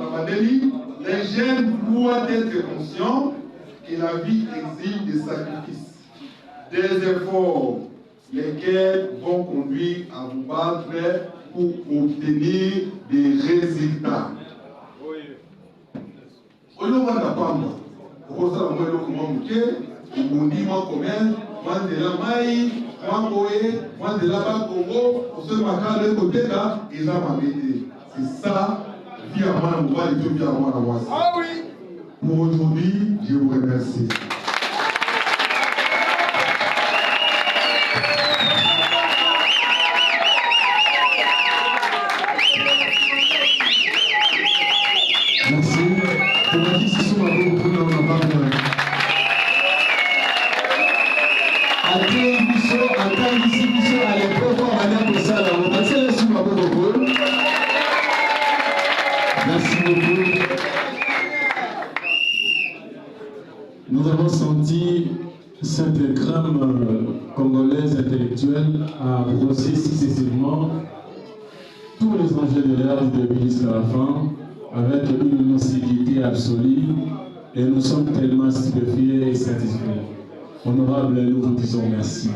les jeunes doivent être conscients que la vie exige des sacrifices. Des efforts, lesquels vont conduire à vous battre pour obtenir des résultats. Au lieu de prendre, vous savez, moi, le comment vous dites, moi, combien, moi, de la maï, moi, Boé, moi, de la bas Congo, pour ce matin, de côté là, ils ont m'embêté. C'est ça, vie à moi, on va les deux vie à moi, la voici. Ah oui! Pour aujourd'hui, je vous remercie. Merci. On a dit que ce soit beaucoup dans la barre. À temps ici, à l'époque, on va dire que ça, on va dire que c'est beaucoup. Merci beaucoup. Nous avons senti cette crème congolaise intellectuelle à brosser successivement tous les enjeux de l'ère du début jusqu'à la fin, avec une lucidité absolue, et nous sommes tellement stupéfiés et satisfaits. Honorable, nous vous disons merci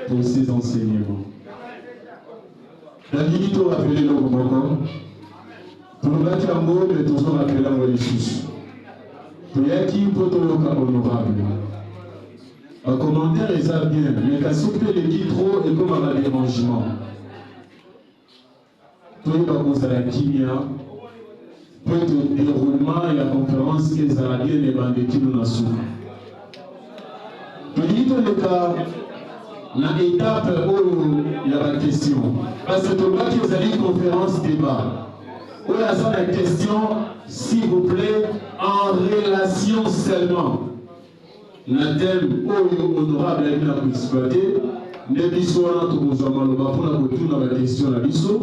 pour ces enseignements. La limite au rappelé le Komoko, pour nous battre en mot, mais toujours rappeler en Walissus. Pour y être honorable. Un commentaire est ça bien, mais qu'à souper les guides trop et comme un dérangement. Tout le monde a la kimia. Pour le déroulement et la conférence qui est à la bien et bandits nous nassou. Pour le cas, l'étape où il y a la question. Parce que tout le monde qui a une conférence débat. Où il y a la question, s'il vous plaît, en relation seulement. Le thème où honorable est bien exploité, les bisous à notre gouvernement, pour la question à bisous.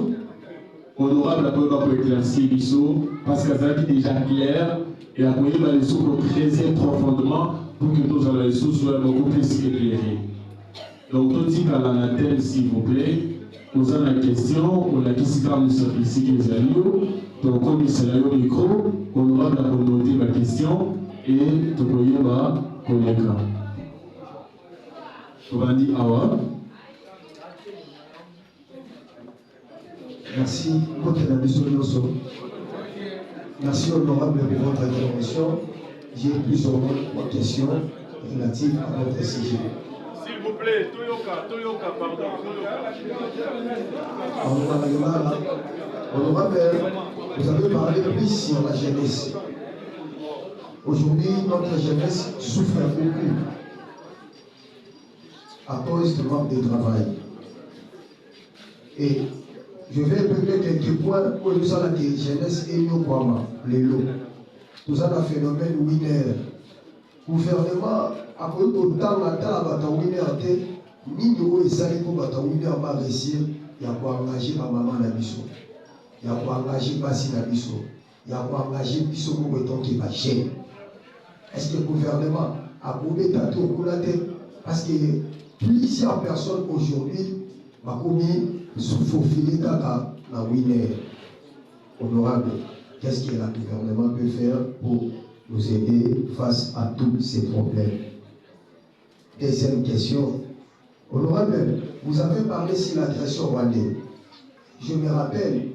Honorable pour éclaircir bisous, parce que ça a été déjà clair, et après il va les sous pour creuser profondément pour que nos analyses soient beaucoup plus éclairés. Donc, tout dit qu'à l'anathème, s'il vous plaît, nous avons la question, on a dit si quand nous sommes ici, les alliés, donc comme il s'est là au micro, honorable a noté ma question, et tout le monde va connaître. On va dire Awa. Merci, merci honorable pour votre intervention. J'ai plusieurs questions relatives à votre sujet. vous plaît, Toyoka, pardon. Honorable, vous avez parlé plus sur la jeunesse. Aujourd'hui, notre jeunesse souffre beaucoup à cause du manque de travail. Et je vais peut-être quelques points pour nous la jeunesse et nous comment les lots. Tout ça, le phénomène winner. Gouvernement, à cause de temps, on winner, ni nous essayons pour winner pas réussir, il y a quoi engager ma maman la mission. Il y a quoi engager Bassi la mission. Il y a quoi engager Bissot pour le temps qui va gêner. Est-ce que le gouvernement a prouvé tantôt pour la tête? Parce que plusieurs personnes aujourd'hui m'ont commis sous faufilé dans la winner. Honorable, qu'est-ce que le gouvernement peut faire pour nous aider face à tous ces problèmes? Deuxième question. Honorable, vous avez parlé sur l'agression rwandaise. Je me rappelle,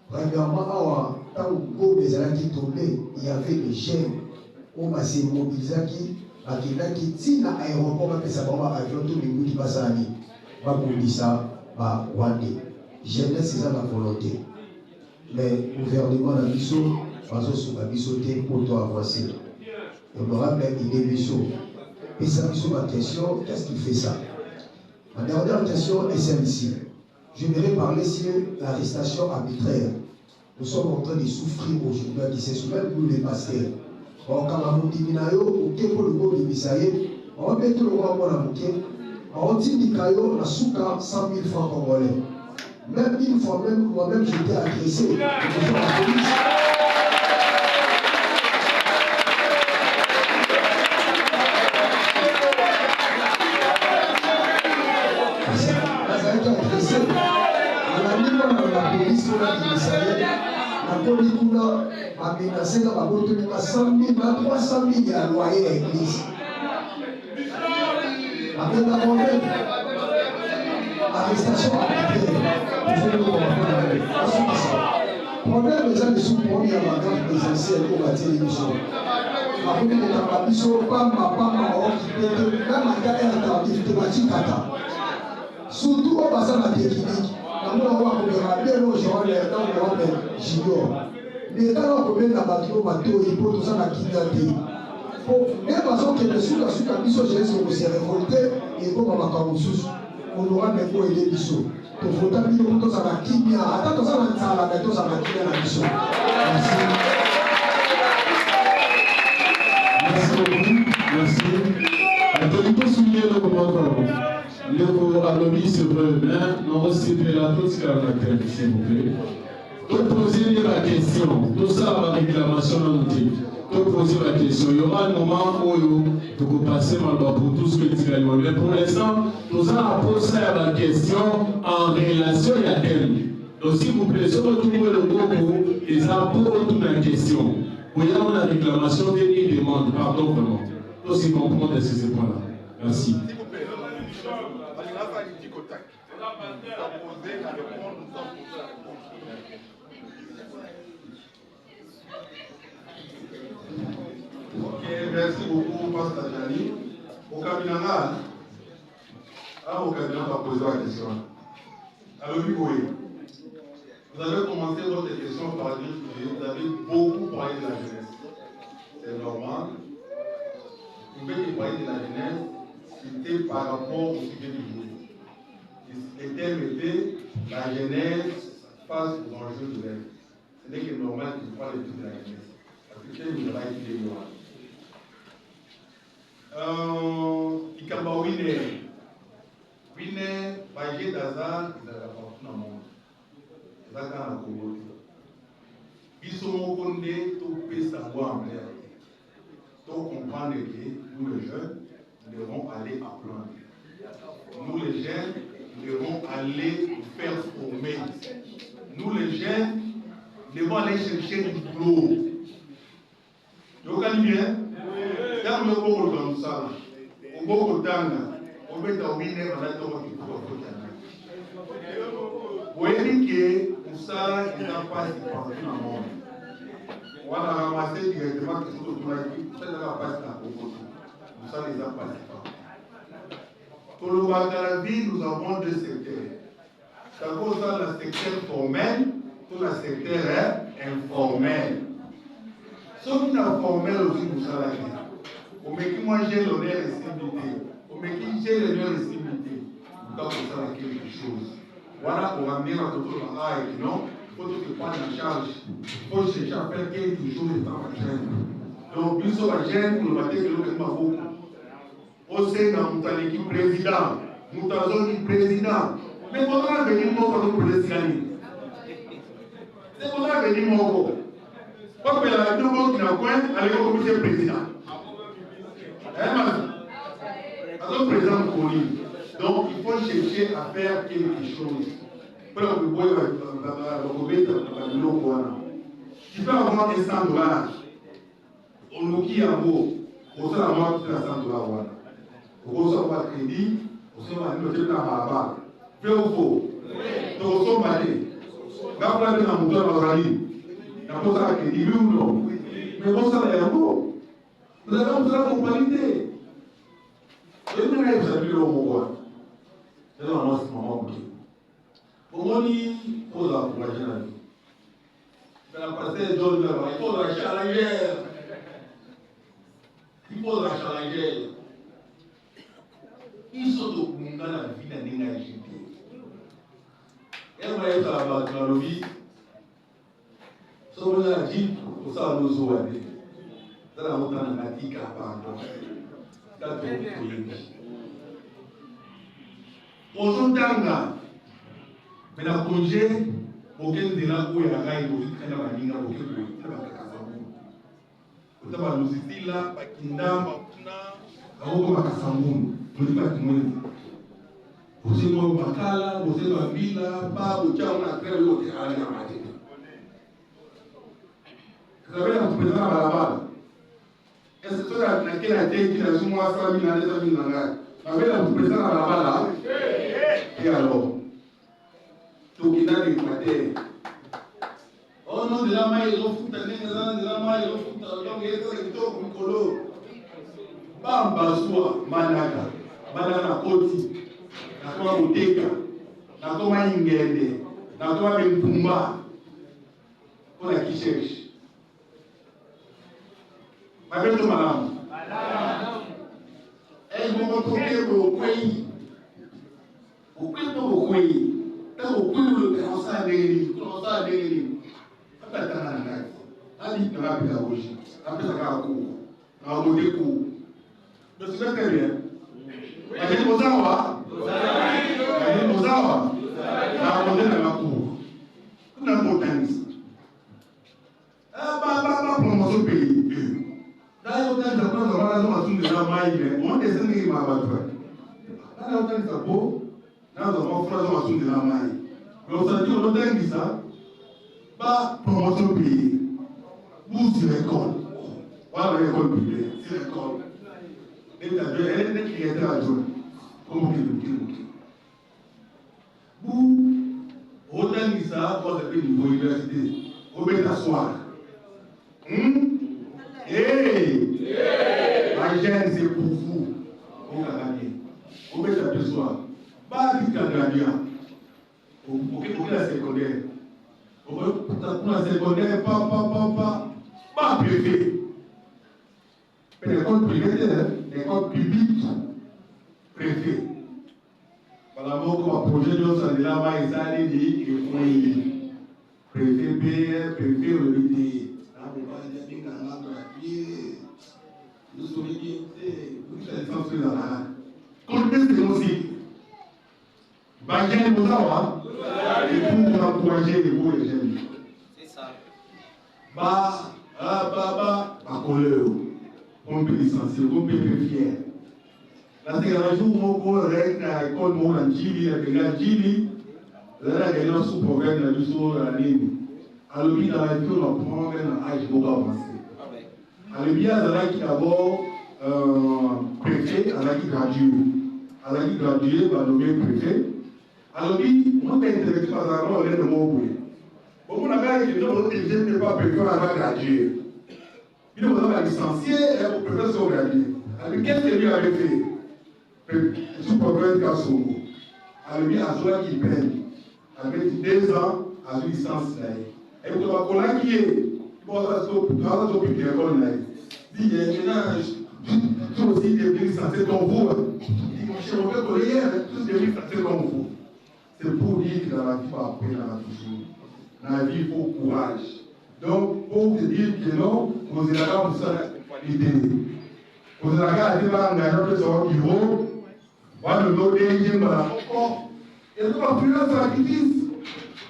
premièrement, quand Go Bezalaki tombait, il y avait des jeunes où s'est mobilisé qui tient à l'aéroport, mais ça va avion tout le monde qui passe à l'année. Va pour dire ça, va Rwandais. Jeunesse, c'est ça la volonté. Mais le gouvernement a dit ça, parce que sur la bisoté pour toi avancer. Honorable, il est biseau. Et ça, sur ma question, qu'est-ce qui fait ça? Ma dernière question est celle-ci. Je voudrais parler sur l'arrestation arbitraire. Nous sommes en train de souffrir aujourd'hui, qui se souvient pour les pasteurs. Quand on dit que pour le mot de Misaïe, on met tout le monde à la bouquet, on dit que on a 100 000 francs congolais. Même une fois, moi-même, j'étais agressé. A menacé dans la boîte de 100 000, 300 000 à loyer à l'église. Après la problème, arrestation arbitraire. Problème, les gens ne sont pas mis à la garde présidentielle pour la télévision. Après, les gens ne sont pas même à la thématique Kata. Surtout au passage à la technique. Nous avons rappelé aux gens dans le junior. Mais quand on remet la bateau, il faut tout ça dans la kidnapping. Mais parce que les sous la mission, je laisse qu'on s'est révolté et qu'on va faire sous. On aura des mots et des missions. Donc, il faut que nous ça va kidnapper. Attends, ça va mettre ça va kidnapper la mission. Merci. Merci beaucoup. Merci. Je peux souligner le commandant. Le Alobi, c'est vrai, mais non, c'est la toute ce caractère, s'il vous plaît. Pour poser la question, tout ça va réclamation notique. Pour poser la question, il y aura un moment où tu peux passer mal pour tout ce que tu gagnes. Mais pour l'instant, tout ça a posé la question en relation à elle. Donc, s'il vous plaît, si vous trouvez le groupe, ils ont posé la question. Vous y a la réclamation et demande, pardon vraiment. Tout ce qu'on comprend de ces points-là. Merci. Merci beaucoup, Pasteur Jani. Au Kabinanga, au Kabinanga va poser la question. Alors, vous avez commencé votre question par dire que vous avez beaucoup parlé de la jeunesse. C'est normal. Vous pouvez parler de la jeunesse, c'était par rapport au sujet du jour. Le thème était la jeunesse face aux enjeux de l'aide. Ce n'est que normal que vous parlez de la jeunesse. Parce que c'est une travail qui est noir. Ikamba Winner, Bagé Dazan, ils avaient apporté dans le monde. Ils avaient dans la communauté. Ils sont au Condé, tout peut savoir en l'air. Tout comprendre que nous, les jeunes, nous devons aller apprendre. Nous, les jeunes, nous devons aller nous faire former. Nous, les jeunes, nous devons aller chercher du boulot. Vous comprenez bien? Dans le monde comme ça, au beau temps, on met un winner dans la tombe qui peut vous voyez que pour ça, il n'y a pas de partout dans le monde. On va ramasser directement que c'est automatique. Pour ça, il n'y a pas de partout. Pour ça, les gens ne passent pas. Pour le Ouagalambi, nous avons deux secteurs. D'abord, dans le secteur formel, tout le secteur informel. Ce qui est informel aussi, vous savez. On met qui manger l'honneur et civilité. On met qui gère l'honneur et civilité. Vous doit vous faire quelque chose. Voilà pour ramener à tout le monde. Non, il faut tout prendre en charge. Il faut chercher à faire quelque chose dans la chaîne. Donc, nous sommes à gêne pour le matin que nous avons beaucoup. Au Sénat, nous avons l'équipe président. Nous avons l'équipe président. Mais comment on a venu pour le président? C'est pour ça que je dis mon parce que la deux mots qui n'a point avec le comité président. Alors, président connu. Donc, il faut chercher à faire quelque chose. Tu peux avoir $100. On nous dit un mot. On sait avoir $100. On sait avoir crédit. On sait avoir une autre à la Vrai ou faux? Donc, on s'en bat. Quand on a un moteur dans la ligne, il y a un moteur qui dit oui ou non. Mais bon, ça, il y a un mot. Vous avez un moteur pour valider. Et vous avez vu le mot. C'est là, moi, c'est mon mot. Pour moi, il faut la encourager la vie. Mais la pasteur John là-bas, il faut la challenger. Il faut la challenger. Ils sont au monde dans la vie d'un énergie. Et moi, je suis dans la vie. Si on a dit, on s'en nous oublier. C'est la montagne mathématique à part. C'est la vie. Aujourd'hui, mais la congé, aucun de là où il y a un il y a un il y a un il y a un il y a você não bacala, você não vila, babu, tchau, na creme, eu tenho a minha mãe. Sabe a pessoa na balabala? Essa história naquela tem que nós somos uma família dessa família, né? Sabe a pessoa na balabala? E alô? Tu que dá de bater? Oh não, de lá mais eu futa nem de lá mais eu futa, eu não ia ter que tocar com color. Bamba sua, manaka, banana koti. Nakoma Muteka, nakoma Ingende, nakoma Bempumba, on a qui cherche. Ma belle madame, elle m'a montré au pays, au pays, tant au pays le commençant à dégager, après t'as un gars, allez dans la pédagogie, après ça va cours, dans le modèle cours. Je suis très bien. Allez vous en va. Allez, nous avons la cour. Nous avons promotion du pays. D'ailleurs, on vous organisez ça pour le niveau université. Vous pouvez t'asseoir. La gêne, c'est pour vous. Vous gagnez. Vous pouvez t'asseoir. Pas vite qu'à gagner. Vous pouvez la secondaire. Vous pouvez la secondaire, pas privé. Mais l'école privée, l'école publique, préfet. Voilà, moi, comme projet de l'autre, de là, il s'est dit, il faut y préfet B, préfet relité. Nous sommes dit, vous faites ça, c'est là. Contestez aussi. Bagé, vous savez, et pour encourager les beaux et les jeunes. C'est ça. Bah, colère. On peut licencier, on peut être fier. La ségrégation, on règle à l'école, on a Gili, la Gili, la gagnante sous programme, la douceur, la ligne. Alors, il a été on prend un âge beaucoup avancé. Alors, il y a qui d'abord préfet, à la qui gradué. À la qui gradué, va nommer préfet. Alors, on est intéressé par la rôle de mon bruit. Bon, on a gagné, je ne sais pas préfet, on va graduer. Il va licencier et au professeur gradué. Alors, qu'est-ce que lui avait fait? sous-prophète Kassongo. Albi Azola qui peine. Avec 2 ans, à la licence. Et pour la colère qui est, pour ça, c'est au plus de l'école. Il dit, tout aussi des briques censées comme vous. Il dit, mon cher, on fait colère, tous des briques censées comme vous. C'est pour dire que dans la vie, pas après, dans la toujours. Dans la vie, il faut courage. Donc, pour te dire que non, vous êtes là pour ça, l'idée. Vous êtes là pour ça, l'idée. Voilà le nom des gens encore. Et nous avons plus un sacrifice.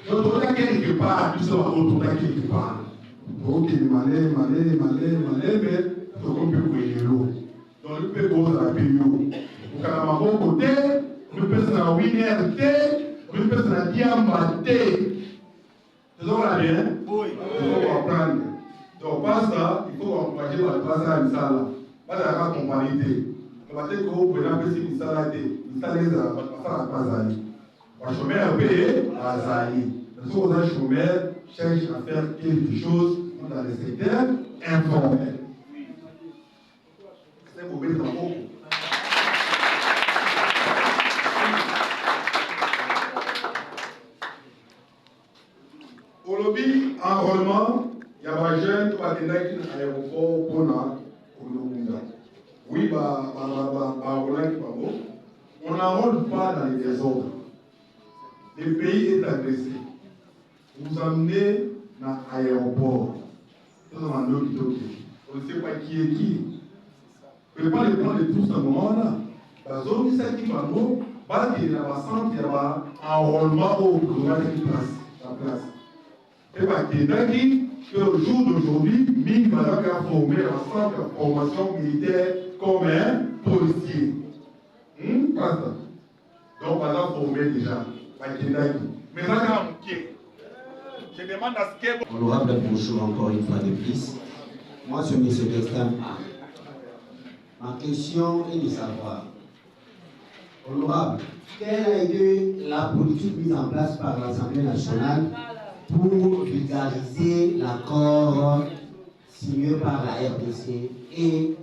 Nous avons quelque part, nous sommes quelque part. Ok, malé, mais il faut qu'on peut courir l'eau. Donc, nous pouvons go à la période. Nous avons un côté, nous pouvons la winner, nous pouvons la diamante. C'est ça qu'on a bien? Oui. Il faut comprendre. Donc, pas ça, il faut encourager par le passage à l'Isala. Pas de la compagnie. Parce que vous pouvez appeler ces salades, les salades à Bazali. Le chômeur est payé à Bazali. Les autres chômeurs cherchent à faire quelque chose dans le secteur informel. C'est pour mettre en haut. Au lobby, enrôlement, il y a des jeunes qui vont aller à l'aéroport pour nous. Oui, on n'enrôle pas dans les désordres. Le pays est agressé. Vous emmenez dans l'aéroport. On ne sait pas qui est qui. On ne peut pas les prendre tous à ce moment-là. La zone qui s'est dit, il y a un centre, il y a un enrôlement au gouvernement qui place la place. Et bien, qui est dit qu'au jour d'aujourd'hui, Ming va former un centre de formation militaire comme un policier. Pas ça. Donc, on va former déjà. Mais ça, je demande à ce que. Honorable, bonjour encore une fois de plus. Moi, je me suis d'extrême A. Ma question est de savoir, honorable, quelle a été la politique mise en place par l'Assemblée nationale pour vulgariser l'accord signé par la RDC et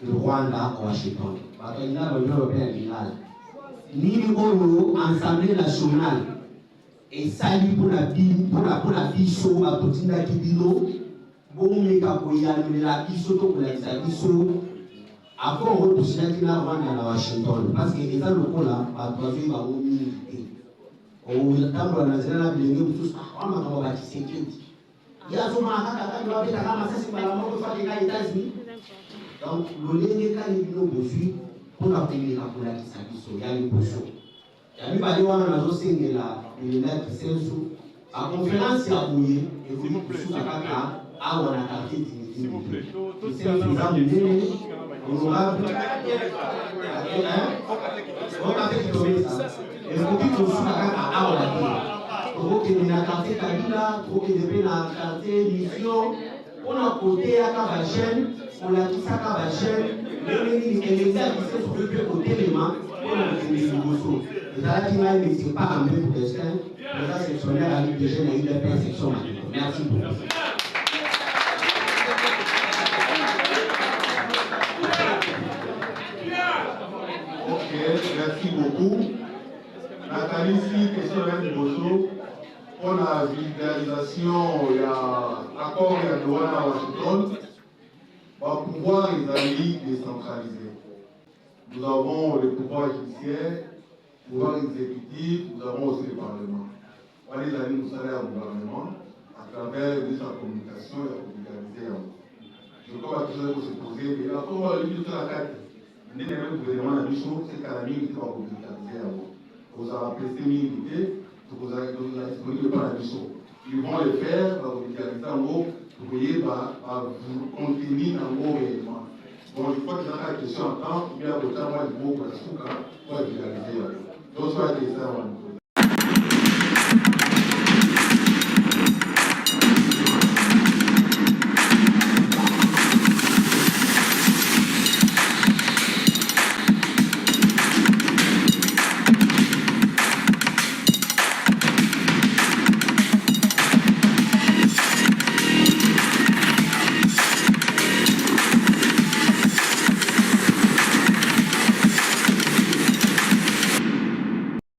le Rwanda à Washington? Parce que l'Union européenne est là. Ni l'Assemblée nationale et sali pour la vie chaud à Potina Kibino, bon, mais quand il y a la vie chaud pour la vie chaud, après on retrouve la Rwanda à Washington. Parce que les gens locaux là, à 3 jours, ils vont militer. Au temps où la nationale a bien tous, on va bâtir sécurité. Il y a souvent un cas qui va être à la masse, c'est pas la mort de faire les États-Unis. Donc, le lien des cas est venu dessus pour la première pour la qui s'habille, il y a une potion. Il y a eu par exemple un dossier de la Sensu. À conférence, il y a bouillé, et vous dites que sous la caca, à ou à la quartier dignité. C'est un exemple de honorable. On a fait tomber ça. Et vous dites que sous la caca, à ou à la quartier. Donc, il y a un quartier Kabila, il y a un quartier Mission. On a côté à Kabachel, on a tout ça Kabachel. Et les exercices sont le plus côté des mains. On a des négociations. Et là, qui m'a dit que ce n'est pas un même pour destin. Les sectionnaires à l'île de Gênes et une section. Merci beaucoup. Ok, merci beaucoup. Nathalie, si question de Bosso, pour la vulgarisation, il y a l'accord de la douane à Washington, va pouvoir les alliés décentralisés. Nous avons le pouvoir judiciaire, le pouvoir exécutif, nous avons aussi le Parlement. On va les alliés nous salaire au gouvernement à travers sa communication et la vulgariser. Je crois que tout ça se poser, mais là, pour le but de la carte, nous avons le gouvernement à Bichon, c'est qu'à la ligne qui va vulgariser. Vous avez appelé ces unités, vous avez disponible par la Bichon. Ils vont le faire, va vulgariser en gros, vous voyez, va vous continuer en gros réellement. Bon, je crois que dans la question en temps, il y a autant de mots pour la souka, pour vulgariser. Donc, soit des ça,